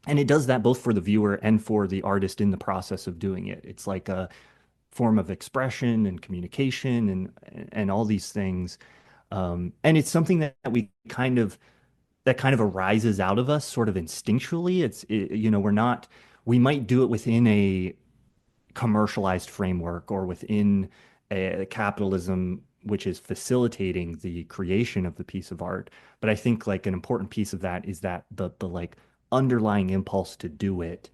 And it does that both for the viewer and for the artist in the process of doing it. It's like a form of expression and communication and all these things. And it's something that we kind of arises out of us sort of instinctually. We're not, we might do it within a commercialized framework or within a capitalism which is facilitating the creation of the piece of art. But I think like an important piece of that is that the like underlying impulse to do it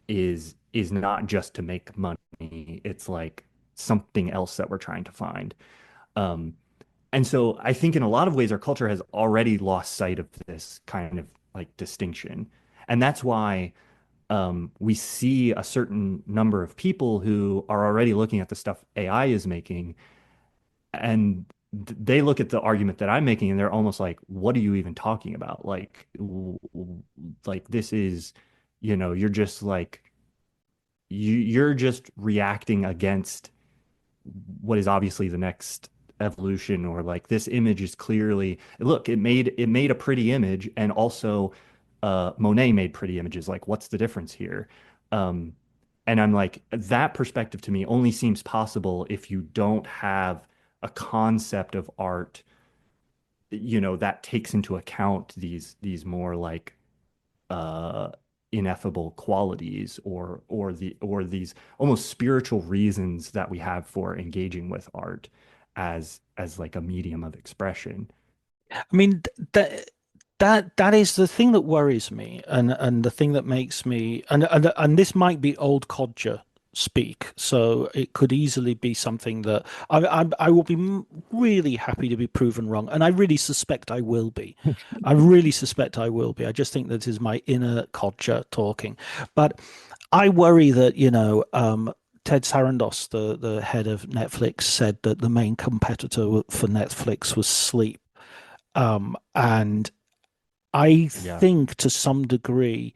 is not just to make money. It's like something else that we're trying to find. Um, and so I think in a lot of ways, our culture has already lost sight of this kind of like distinction. And that's why we see a certain number of people who are already looking at the stuff AI is making, and they look at the argument that I'm making, and they're almost like, "What are you even talking about? Like this is, you're just like you're just reacting against what is obviously the next evolution, or like this image is clearly look, it made a pretty image, and also Monet made pretty images. Like, what's the difference here? Um, and I'm like, that perspective to me only seems possible if you don't have a concept of art, that takes into account these more like uh ineffable qualities, or these almost spiritual reasons that we have for engaging with art as like a medium of expression. I mean, that is the thing that worries me, and the thing that makes me, and this might be old codger speak, so it could easily be something that I will be really happy to be proven wrong, and I really suspect I will be. I really suspect I will be. I just think that is my inner codger talking, but I worry that Ted Sarandos, the head of Netflix, said that the main competitor for Netflix was sleep. And I Yeah. think to some degree,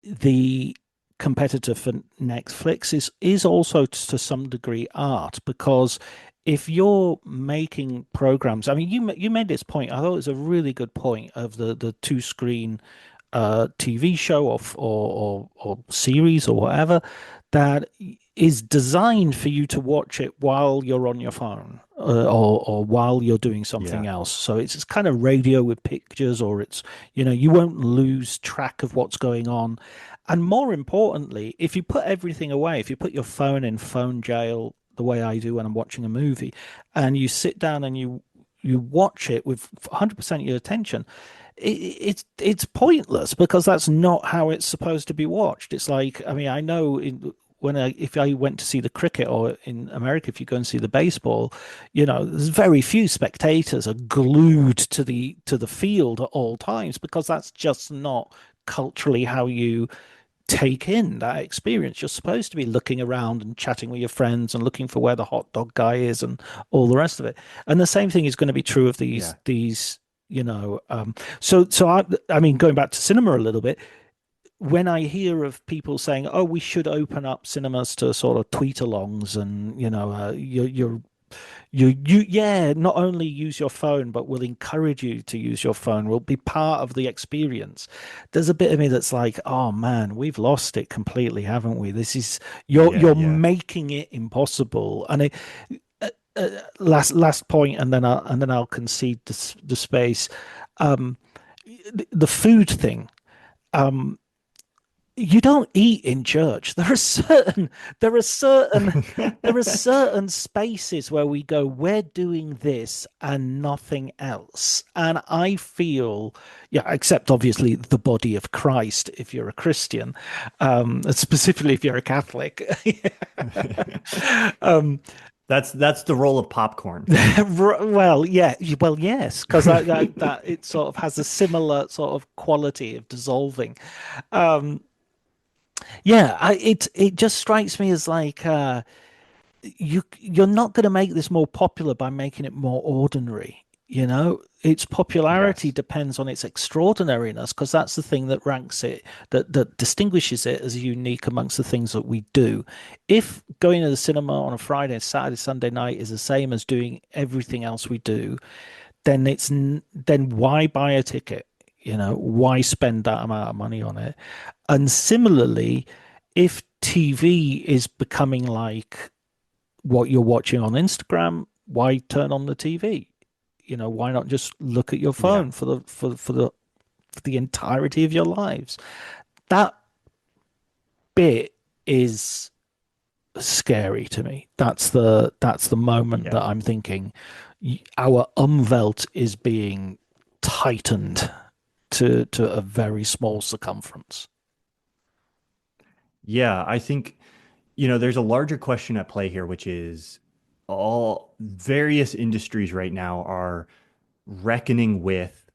the competitor for Netflix is also to some degree art, because if you're making programs, I mean, you made this point. I thought it was a really good point of the two screen TV show or series or whatever that is designed for you to watch it while you're on your phone, or while you're doing something Yeah. else. So it's kind of radio with pictures, or it's, you won't lose track of what's going on. And more importantly, if you put everything away, if you put your phone in phone jail the way I do when I'm watching a movie, and you sit down and you watch it with 100% of your attention, it's pointless, because that's not how it's supposed to be watched. It's like, I mean, I know if I went to see the cricket, or in America, if you go and see the baseball, there's very few spectators are glued to the field at all times, because that's just not culturally how you take in that experience. You're supposed to be looking around and chatting with your friends and looking for where the hot dog guy is and all the rest of it. And the same thing is going to be true of these Yeah. these you know so I mean, going back to cinema a little bit, when I hear of people saying, "Oh, we should open up cinemas to sort of tweet-alongs, and yeah, not only use your phone, but we'll encourage you to use your phone. We'll be part of the experience." There's a bit of me that's like, "Oh man, we've lost it completely, haven't we? This is Yeah. you're Yeah. making it impossible." And last point, and then I'll concede the space. Um, the food thing. Um, you don't eat in church. There are certain there are certain spaces where we go, we're doing this and nothing else. And I feel, yeah, except obviously the body of Christ if you're a Christian, specifically if you're a Catholic. um, That's the role of popcorn. well, yeah, well, yes, because that it sort of has a similar sort of quality of dissolving. Um, yeah, it just strikes me as like, you're not going to make this more popular by making it more ordinary. You know, its popularity Yes. depends on its extraordinariness because that's the thing that ranks it, that distinguishes it as unique amongst the things that we do. If going to the cinema on a Friday, Saturday, Sunday night is the same as doing everything else we do, then then why buy a ticket? You know, why spend that amount of money on it? And similarly, if TV is becoming like what you're watching on Instagram, why turn on the TV? You know, why not just look at your Yeah. phone for the entirety of your lives? That bit is scary to me. That's the moment Yeah. that I'm thinking our umwelt is being tightened to a very small circumference. Yeah. I think, there's a larger question at play here, which is all various industries right now are reckoning with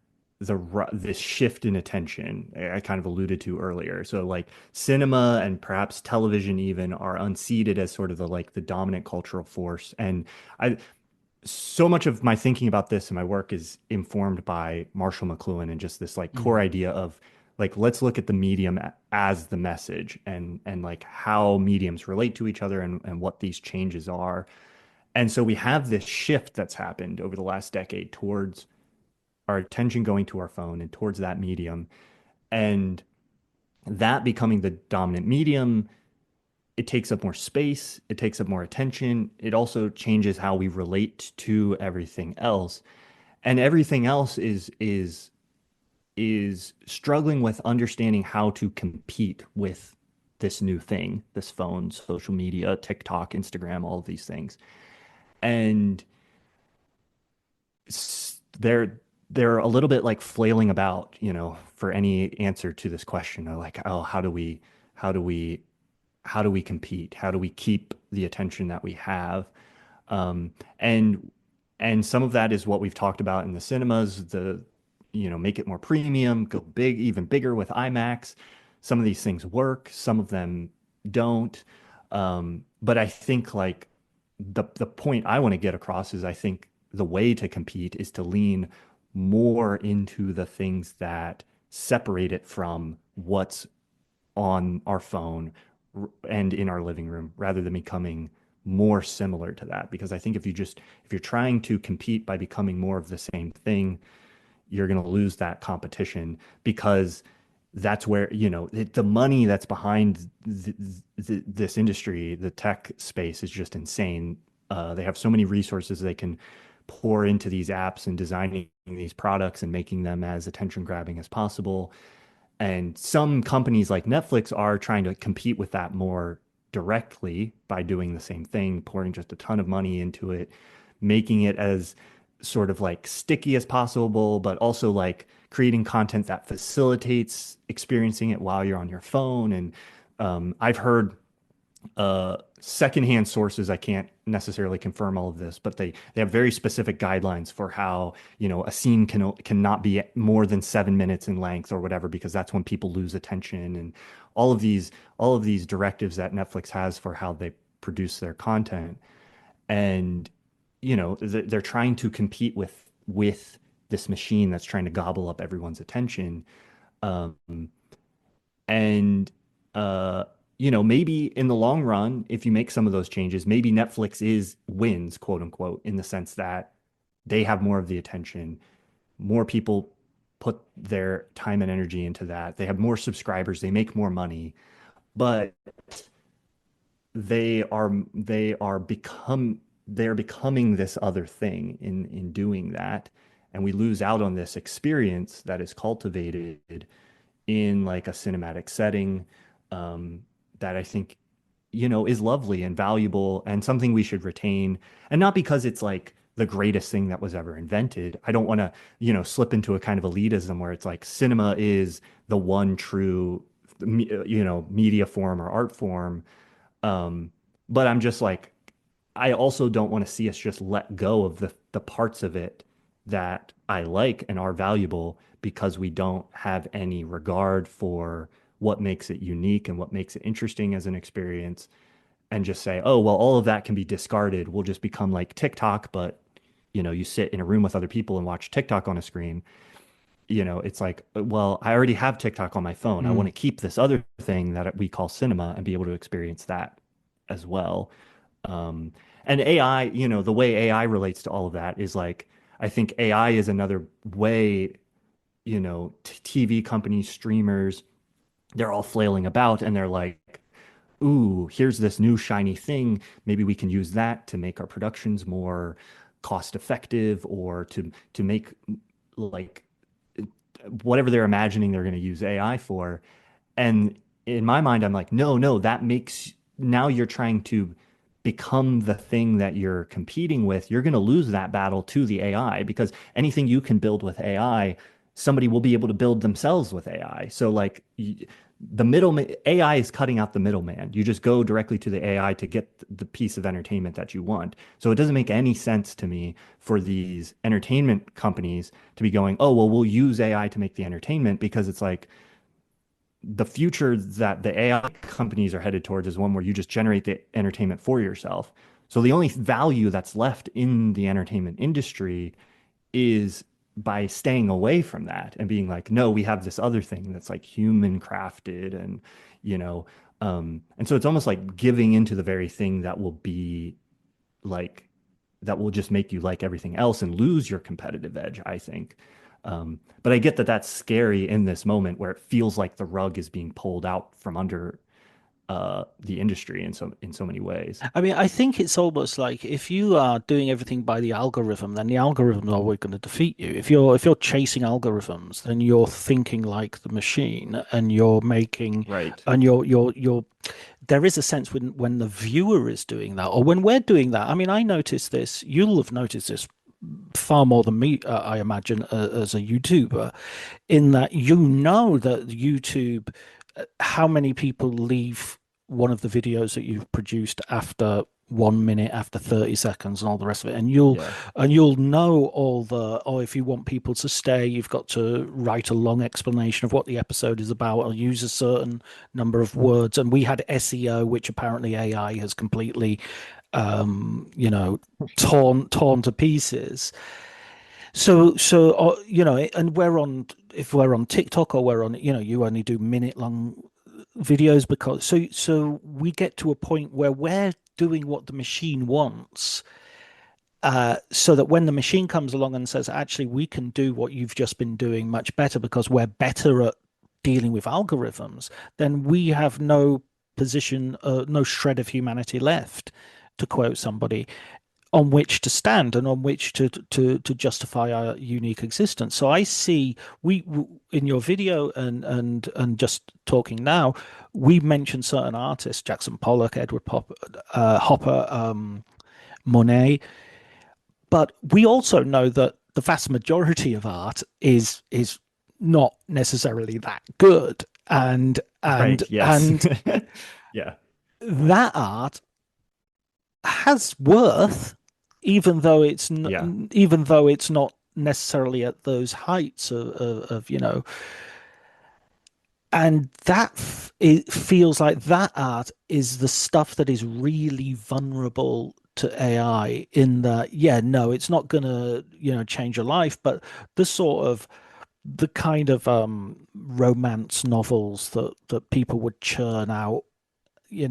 this shift in attention I kind of alluded to earlier. So like cinema and perhaps television even are unseated as sort of the dominant cultural force. And I so much of my thinking about this and my work is informed by Marshall McLuhan and just this like core Mm. idea of like let's look at the medium as the message and like how mediums relate to each other and what these changes are. And so we have this shift that's happened over the last decade towards our attention going to our phone and towards that medium, and that becoming the dominant medium. It takes up more space, it takes up more attention, it also changes how we relate to everything else, and everything else is struggling with understanding how to compete with this new thing, this phone, social media, TikTok, Instagram, all of these things. And they're a little bit like flailing about, for any answer to this question. They're like, oh, how do we how do we compete? How do we keep the attention that we have? Um, and and some of that is what we've talked about in the cinemas, make it more premium, go big, even bigger with IMAX. Some of these things work, some of them don't. But I think like the point I want to get across is I think the way to compete is to lean more into the things that separate it from what's on our phone and in our living room rather than becoming more similar to that. Because I think if you're trying to compete by becoming more of the same thing, you're going to lose that competition because that's where, the money that's behind this industry, the tech space is just insane. They have so many resources they can pour into these apps and designing these products and making them as attention grabbing as possible. And some companies like Netflix are trying to compete with that more directly by doing the same thing, pouring just a ton of money into it, making it as sort of like sticky as possible, but also like creating content that facilitates experiencing it while you're on your phone. And I've heard secondhand sources. I can't necessarily confirm all of this, but they have very specific guidelines for how, a scene cannot be more than 7 minutes in length or whatever, because that's when people lose attention, and all of these directives that Netflix has for how they produce their content. And they're trying to compete with this machine that's trying to gobble up everyone's attention. Um, and maybe in the long run, if you make some of those changes, maybe Netflix is wins, quote unquote, in the sense that they have more of the attention, more people put their time and energy into that. They have more subscribers, they make more money, but they're becoming this other thing in doing that. And we lose out on this experience that is cultivated in like a cinematic setting, um, that I think, is lovely and valuable and something we should retain. And not because it's like the greatest thing that was ever invented. I don't want to, slip into a kind of elitism where it's like cinema is the one true, media form or art form. But I'm just like, I also don't want to see us just let go of the parts of it that I like and are valuable because we don't have any regard for what makes it unique and what makes it interesting as an experience, and just say, oh, well, all of that can be discarded. We'll just become like TikTok, but you sit in a room with other people and watch TikTok on a screen, it's like, well, I already have TikTok on my phone. I want to keep this other thing that we call cinema and be able to experience that as well. And AI, the way AI relates to all of that is like, I think AI is another way, TV companies, streamers, they're all flailing about and they're like, ooh, here's this new shiny thing. Maybe we can use that to make our productions more cost effective or to make like whatever they're imagining they're going to use AI for. And in my mind, I'm like, no, that makes now you're trying to become the thing that you're competing with. You're going to lose that battle to the AI because anything you can build with AI, somebody will be able to build themselves with AI. So like the middle AI is cutting out the middleman. You just go directly to the AI to get the piece of entertainment that you want. So it doesn't make any sense to me for these entertainment companies to be going, oh, well, we'll use AI to make the entertainment because it's like the future that the AI companies are headed towards is one where you just generate the entertainment for yourself. So the only value that's left in the entertainment industry is by staying away from that and being like, no, we have this other thing that's like human crafted and, and so it's almost like giving into the very thing that will be like, that will just make you like everything else and lose your competitive edge, I think. But I get that that's scary in this moment where it feels like the rug is being pulled out from under the industry in so many ways. I mean, I think it's almost like if you are doing everything by the algorithm, then the algorithm is always going to defeat you. If you're chasing algorithms, then you're thinking like the machine, and you're making Right. and you're there is a sense when the viewer is doing that, or when we're doing that. I mean, I noticed this. You'll have noticed this far more than me, I imagine, as a YouTuber, in that that YouTube, how many people leave one of the videos that you've produced after 1 minute, after 30 seconds, and all the rest of it, and you'll know all the, oh, if you want people to stay, you've got to write a long explanation of what the episode is about, or use a certain number of words. And we had SEO, which apparently AI has completely torn to pieces. So and if we're on TikTok, or we're on, you only do minute long videos, because so we get to a point where we're doing what the machine wants, so that when the machine comes along and says, actually, we can do what you've just been doing much better because we're better at dealing with algorithms, then we have no position, no shred of humanity left, to quote somebody, on which to stand and on which to justify our unique existence. So I see in your video and just talking now, we mentioned certain artists: Jackson Pollock, Edward Hopper, Monet, but we also know that the vast majority of art is not necessarily that good, and Right, yes. and Yeah. that art has worth, even though it's Yeah. even though it's not necessarily at those heights of and it feels like that art is the stuff that is really vulnerable to AI, in that, yeah, no, it's not gonna, change your life, but the kind of romance novels that people would churn out, I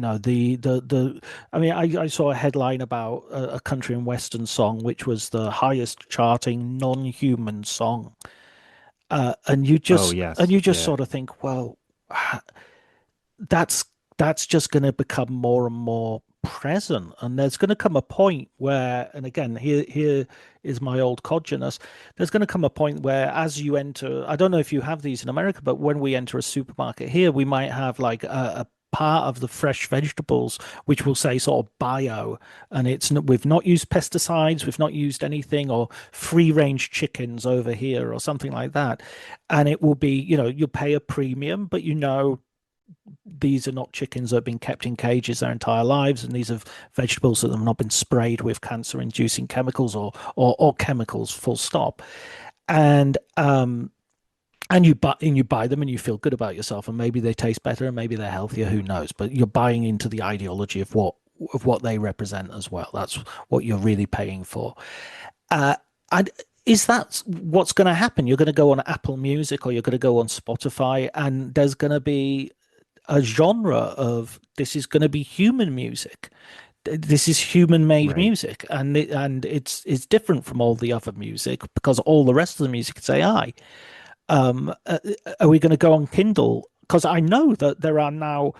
mean, I saw a headline about a country and western song, which was the highest charting non-human song, and you Oh, just yes. Yeah. sort of think, well, that's just going to become more and more present, and there's going to come a point where, and again, here is my old codginess, there's going to come a point where, as you enter, I don't know if you have these in America, but when we enter a supermarket here, we might have like a part of the fresh vegetables which will say sort of bio, and we've not used pesticides, we've not used anything, or free range chickens over here, or something like that. And it will be, you'll pay a premium, but these are not chickens that have been kept in cages their entire lives, and these are vegetables that have not been sprayed with cancer-inducing chemicals, or chemicals, full stop. And you buy them, and you feel good about yourself, and maybe they taste better, and maybe they're healthier, who knows? But you're buying into the ideology of what they represent as well. That's what you're really paying for. Uh, and is that what's going to happen? You're going to go on Apple Music or you're going to go on Spotify, and there's going to be a genre of this is going to be human music. This is human made Right. music, and it's different from all the other music because all the rest of the music is AI. Are we going to go on Kindle? Because I know that there are now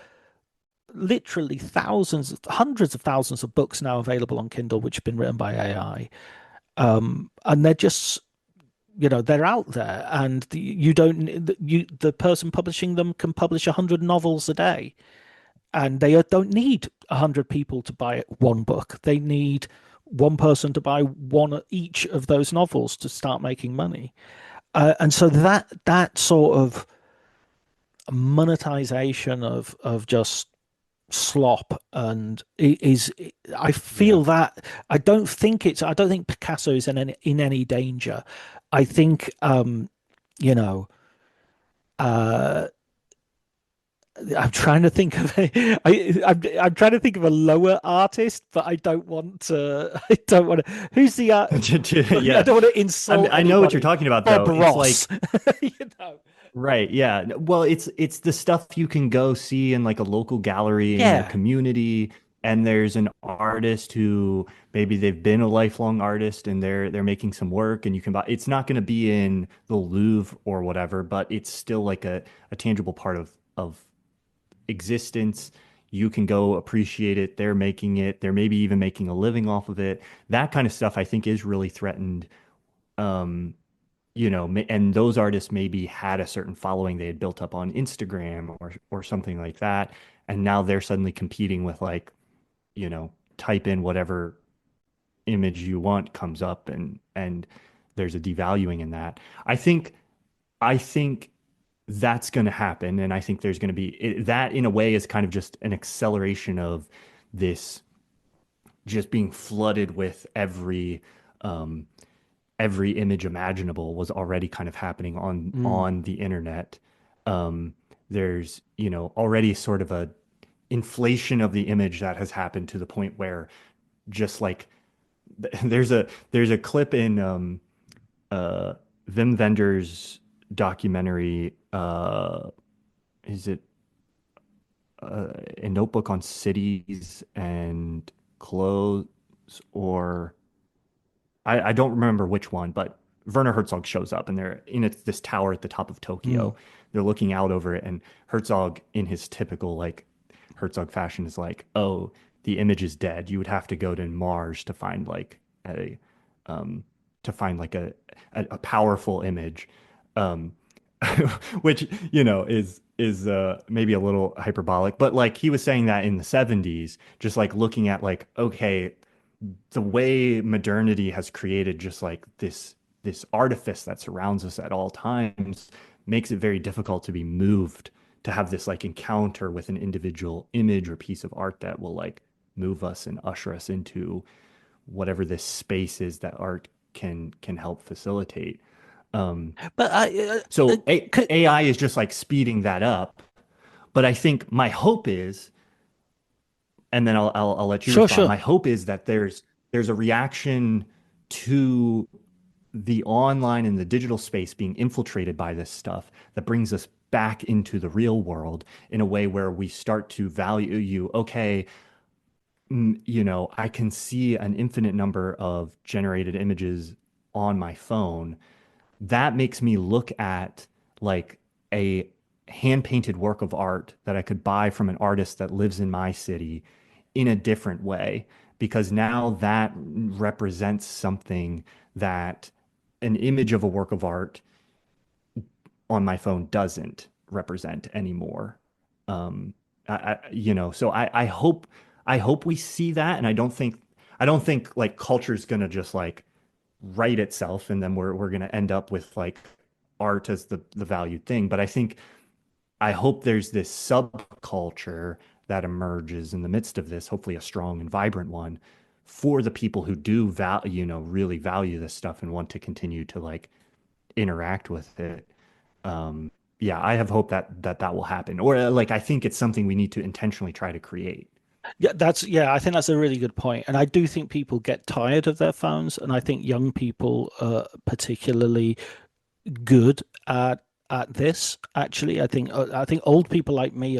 literally thousands, hundreds of thousands of books now available on Kindle, which have been written by AI. And they're just, they're out there, and you don't, the person publishing them can publish 100 novels a day, and they don't need 100 people to buy one book. They need one person to buy one each of those novels to start making money. And so that sort of monetization of just slop and is I Yeah. feel that I don't think Picasso is in any danger. I think you know uh I'm trying to think of I'm trying to think of a lower artist, but I don't want to. I don't want to. Who's the I Yeah. don't want to insult I know what you're anybody. talking about Bob though. It's Ross. like, you know. right, yeah. Well, it's the stuff you can go see in like a local gallery in your Yeah. community, and there's an artist who maybe they've been a lifelong artist and they're making some work and you can buy. It's not going to be in the Louvre or whatever, but it's still like a tangible part of existence. You can go appreciate it. They're making it. They're maybe even making a living off of it. That kind of stuff I think is really threatened. Um, and those artists maybe had a certain following they had built up on Instagram or something like that, and now they're suddenly competing with like, type in whatever image you want comes up and there's a devaluing in that. I think that's going to happen, and I think there's going to be that in a way is kind of just an acceleration of this just being flooded with um, every image imaginable was already kind of happening on Mm. on the internet. There's already sort of a inflation of the image that has happened to the point where just like there's a clip in uh, Wim Wenders documentary. Is it a notebook on cities and clothes or I don't remember which one, but Werner Herzog shows up and they're in this tower at the top of Mm. Tokyo. They're looking out over it, and Herzog, in his typical like Herzog fashion, is like, "Oh, the image is dead. You would have to go to Mars to find like a um to find like a powerful image." Um which, is maybe a little hyperbolic, but like he was saying that in the 70s, just like looking at like, okay, the way modernity has created just like this artifice that surrounds us at all times makes it very difficult to be moved to have this like encounter with an individual image or piece of art that will like move us and usher us into whatever this space is that art can help facilitate. Um, But so could, AI is just like speeding that up. But I think my hope is, and then I'll let you sure, respond. sure. My hope is that there's a reaction to the online and the digital space being infiltrated by this stuff that brings us back into the real world in a way where we start to value you. Okay, I can see an infinite number of generated images on my phone. That makes me look at like a hand painted work of art that I could buy from an artist that lives in my city in a different way, because now that represents something that an image of a work of art on my phone doesn't represent anymore. Um, so I hope we see that, and I don't think like culture is gonna just like right itself, and then we're gonna end up with like art as the valued thing. But I hope there's this subculture that emerges in the midst of this, hopefully a strong and vibrant one, for the people who do value, really value this stuff and want to continue to like interact with it. Yeah, I have hope that will happen, or like I think it's something we need to intentionally try to create. Yeah, I think that's a really good point. And I do think people get tired of their phones, and I think young people are particularly good at this. Actually, I think old people like me,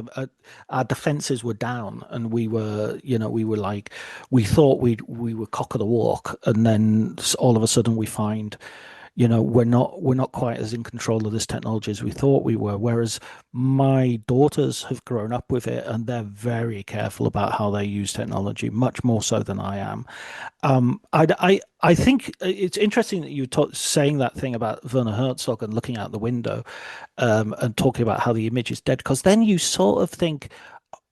our defenses were down, and we were like, we thought we were cock of the walk, and then all of a sudden we find, we're not quite as in control of this technology as we thought we were. Whereas my daughters have grown up with it, and they're very careful about how they use technology, much more so than I am. I think it's interesting that you saying that thing about Werner Herzog and looking out the window, and talking about how the image is dead, because then you sort of think,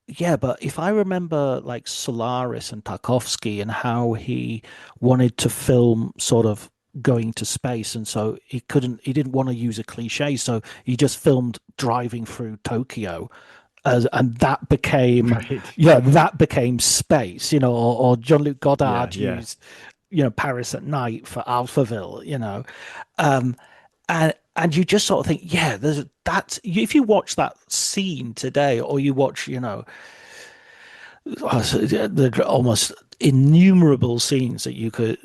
yeah, but if I remember like Solaris and Tarkovsky and how he wanted to film sort of going to space, and so he didn't want to use a cliche, so he just filmed driving through Tokyo, and that became, Right. yeah, that became space, or Jean-Luc Yeah, Godard yeah. used, Paris at night for Alphaville. Um, and you just sort of think, yeah, if you watch that scene today, or you watch, the almost innumerable scenes that you could,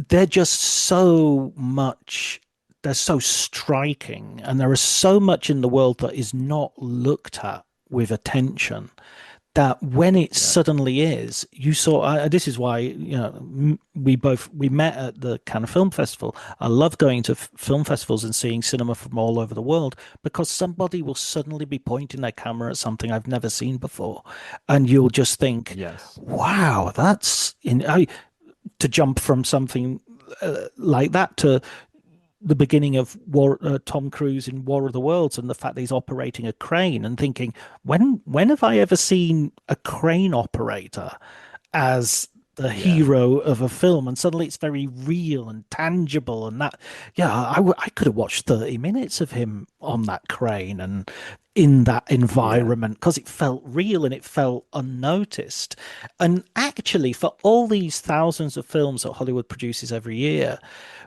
they're just so much, they're so striking, and there is so much in the world that is not looked at with attention, that when it Yeah. suddenly is, you saw. This is why, we met at the Cannes Film Festival. I love going to film festivals and seeing cinema from all over the world, because somebody will suddenly be pointing their camera at something I've never seen before, and you'll just think, Yes. "Wow, that's in." To jump from something like that to the beginning of Tom Cruise in War of the Worlds, and the fact that he's operating a crane, and thinking, when have I ever seen a crane operator as the Yeah. hero of a film? And suddenly it's very real and tangible, and that, yeah, I could have watched 30 minutes of him on that crane and in that Yeah. environment, because it felt real and it felt unnoticed. And actually, for all these thousands of films that Hollywood produces every year,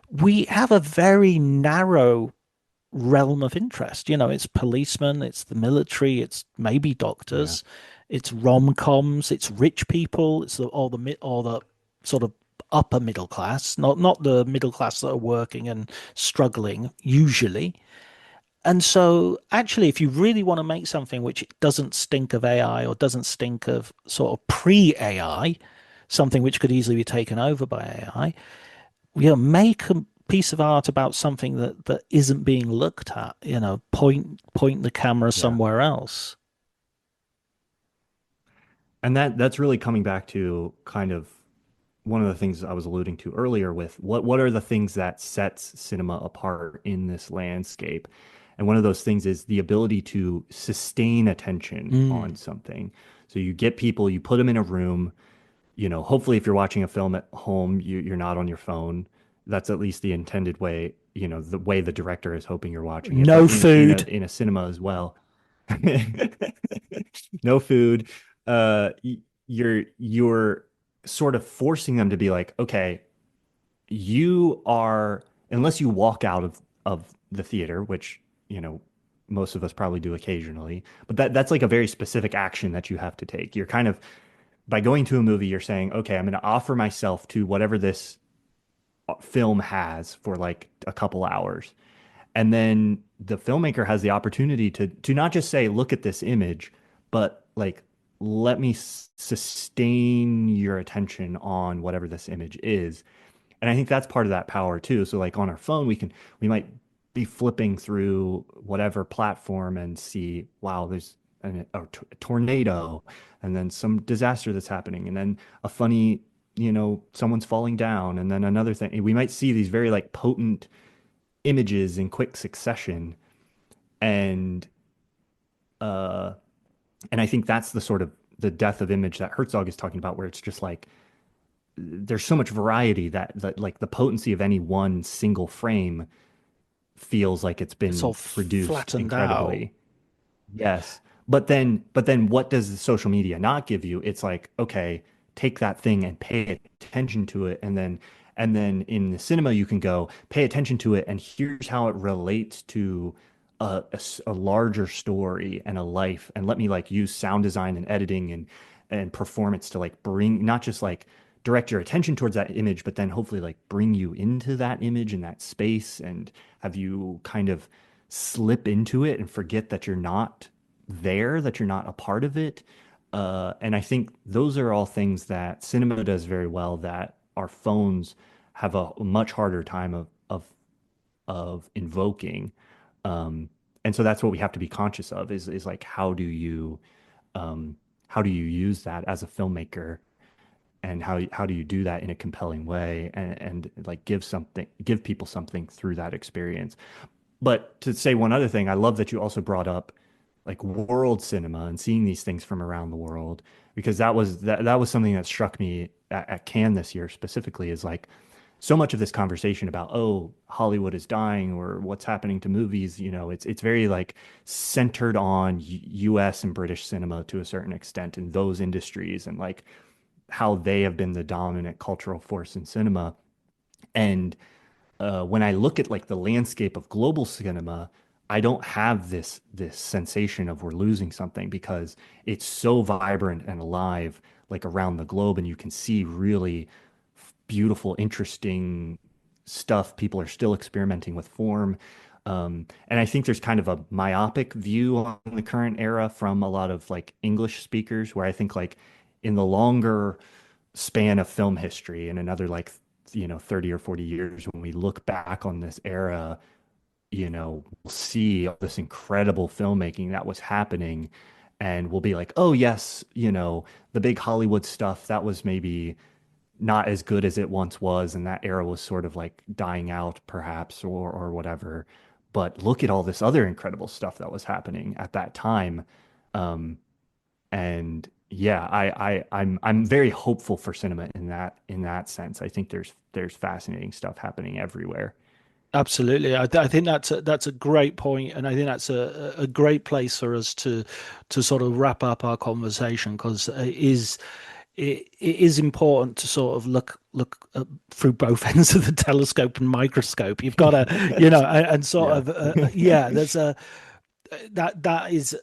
we have a very narrow realm of interest. It's policemen, it's the military, it's maybe Yeah. doctors, it's rom-coms, it's rich people, it's all the sort of upper middle class, not the middle class that are working and struggling usually. And so, actually, if you really want to make something which doesn't stink of AI, or doesn't stink of sort of pre-AI, something which could easily be taken over by AI, make a piece of art about something that isn't being looked at. Point the camera Yeah. somewhere else. And that's really coming back to kind of one of the things I was alluding to earlier with what are the things that sets cinema apart in this landscape? And one of those things is the ability to sustain attention on Mm. something. So you get people, you put them in a room, hopefully if you're watching a film at home, you're not on your phone. That's at least the intended way, the way the director is hoping you're watching it, but No in a food. in a cinema as well. No food. You're sort of forcing them to be like, okay, you are, unless you walk out of the theater, which, most of us probably do occasionally, but that's like a very specific action that you have to take. You're kind of, by going to a movie, you're saying, okay, I'm going to offer myself to whatever this film has for like a couple hours. And then the filmmaker has the opportunity to not just say, look at this image, but like, let me sustain your attention on whatever this image is. And I think that's part of that power too. So like on our phone, we might be flipping through whatever platform and see, wow, there's a tornado, and then some disaster that's happening, and then a funny, someone's falling down, and then another thing. We might see these very like potent images in quick succession, and uh, and I think that's the sort of the death of image that Herzog is talking about, where it's just like there's so much variety that like the potency of any one single frame feels like it's It's all been reduced flattened out. incredibly. Yes. But then what does the social media not give you? It's like, okay, take that thing and pay attention to it. And then in the cinema you can go pay attention to it, and here's how it relates to a larger story and a life. And let me like use sound design and editing and performance to like bring not just like direct your attention towards that image, but then hopefully like bring you into that image and that space and have you kind of slip into it and forget that you're not there, that you're not a part of it. And I think those are all things that cinema does very well that our phones have a much harder time of invoking. Um, and so that's what we have to be conscious of is like um, how do you use that as a filmmaker and how do you do that in a compelling way and like give people something through that experience. But to say one other thing, I love that you also brought up like world cinema and seeing these things from around the world because that was something that struck me at Cannes this year specifically is like so much of this conversation about oh Hollywood is dying or what's happening to movies, you know, it's very like centered on US and British cinema to a certain extent in those industries and like how they have been the dominant cultural force in cinema. And when I look at like the landscape of global cinema, I don't have this sensation of we're losing something because it's so vibrant and alive like around the globe, and you can see really beautiful, interesting stuff. People are still experimenting with form. And I think there's kind of a myopic view on the current era from a lot of like English speakers, where I think like in the longer span of film history in another like, you know, 30 or 40 years, when we look back on this era, you know, we'll see all this incredible filmmaking that was happening. And we'll be like, oh, yes, you know, the big Hollywood stuff that was maybe not as good as it once was, and that era was sort of like dying out, perhaps, or whatever. But look at all this other incredible stuff that was happening at that time. Um, and yeah, I'm very hopeful for cinema in that sense. I think there's fascinating stuff happening everywhere. Absolutely. I think that's a great point, and I think that's a great place for us to sort of wrap up our conversation because it is important to sort of look through both ends of the telescope and microscope. You've got to, you know, and sort Yeah. of yeah. There's a that is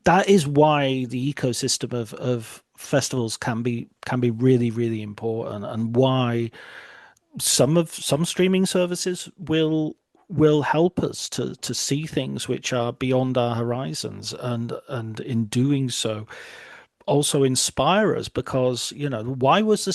that is why the ecosystem of festivals can be really really important, and why some streaming services will help us to see things which are beyond our horizons, and in doing so also inspire us because you know why was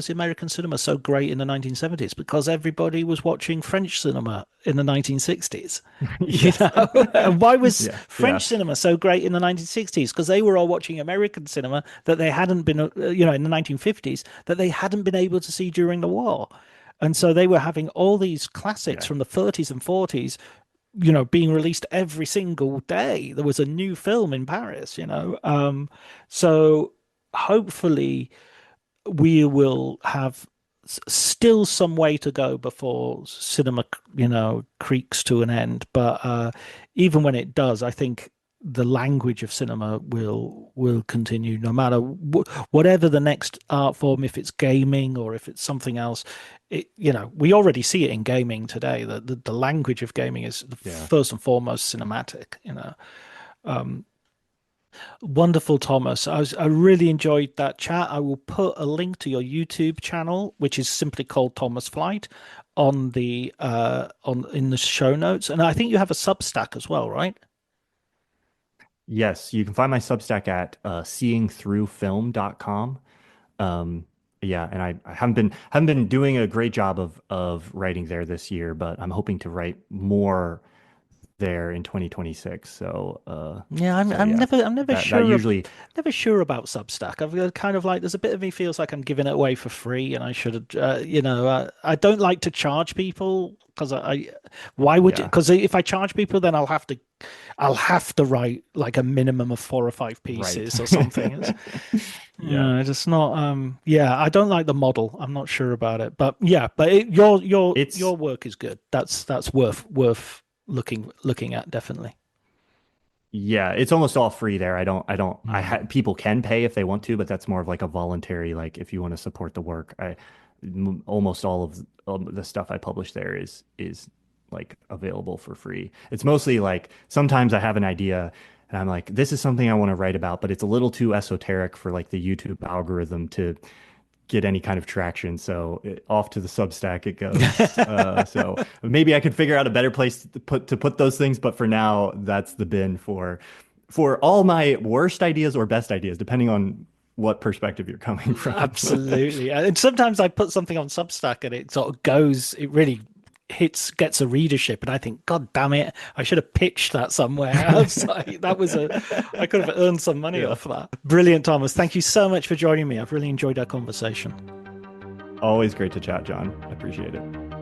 American cinema so great in the 1970s because everybody was watching French cinema in the 1960s. You Yes. know, and why was Yeah. Yeah. French cinema so great in the 1960s because they were all watching American cinema that they hadn't been you know, in the 1950s that they hadn't been able to see during the war. And so they were having all these classics Yeah. from the 30s and 40s, you know, being released every single day. There was a new film in Paris, you know. So hopefully we will have still some way to go before cinema, you know, creaks to an end. But even when it does, I think the language of cinema will continue no matter whatever the next art form, if it's gaming or if it's something else. It, you know, we already see it in gaming today. The language of gaming is Yeah. first and foremost cinematic, you know. Um, Wonderful, Thomas. I really enjoyed that chat. I will put a link to your YouTube channel, which is simply called Thomas Flight, on the on in the show notes. And I think you have a Substack as well, right? Yes, you can find my Substack at seeingthroughfilm.com. Um, yeah, and I haven't been doing a great job of writing there this year, but I'm hoping to write more there in 2026. Yeah, So yeah, I'm never that sure usually never sure about Substack. I've kind of like there's a bit of me feels like I'm giving it away for free, and I should have, you know, I don't like to charge people because why would you? yeah, Because if I charge people, then I'll have to write like a minimum of 4 or 5 right. pieces or something. It's Yeah. yeah, it's not yeah, I don't like the model. I'm not sure about it, but yeah, but It's your work is good. That's worth looking at definitely. Yeah, it's almost all free there. I ha Mm. people can pay if they want to, but that's more of like a voluntary, like if you want to support the work. Almost all of the stuff I publish there is like available for free. It's mostly like sometimes I have an idea And I'm like, this is something I want to write about, but it's a little too esoteric for like the YouTube algorithm to get any kind of traction. So off to the Substack it goes. So maybe I could figure out a better place to put those things. But for now, that's the bin for all my worst ideas or best ideas, depending on what perspective you're coming from. Absolutely. And sometimes I put something on Substack and it sort of goes, it really gets a readership, and I think, God damn it, I should have pitched that somewhere else. I could have earned some money off that. Brilliant, Thomas. Thank you so much for joining me. I've really enjoyed our conversation. Always great to chat, John. I appreciate it.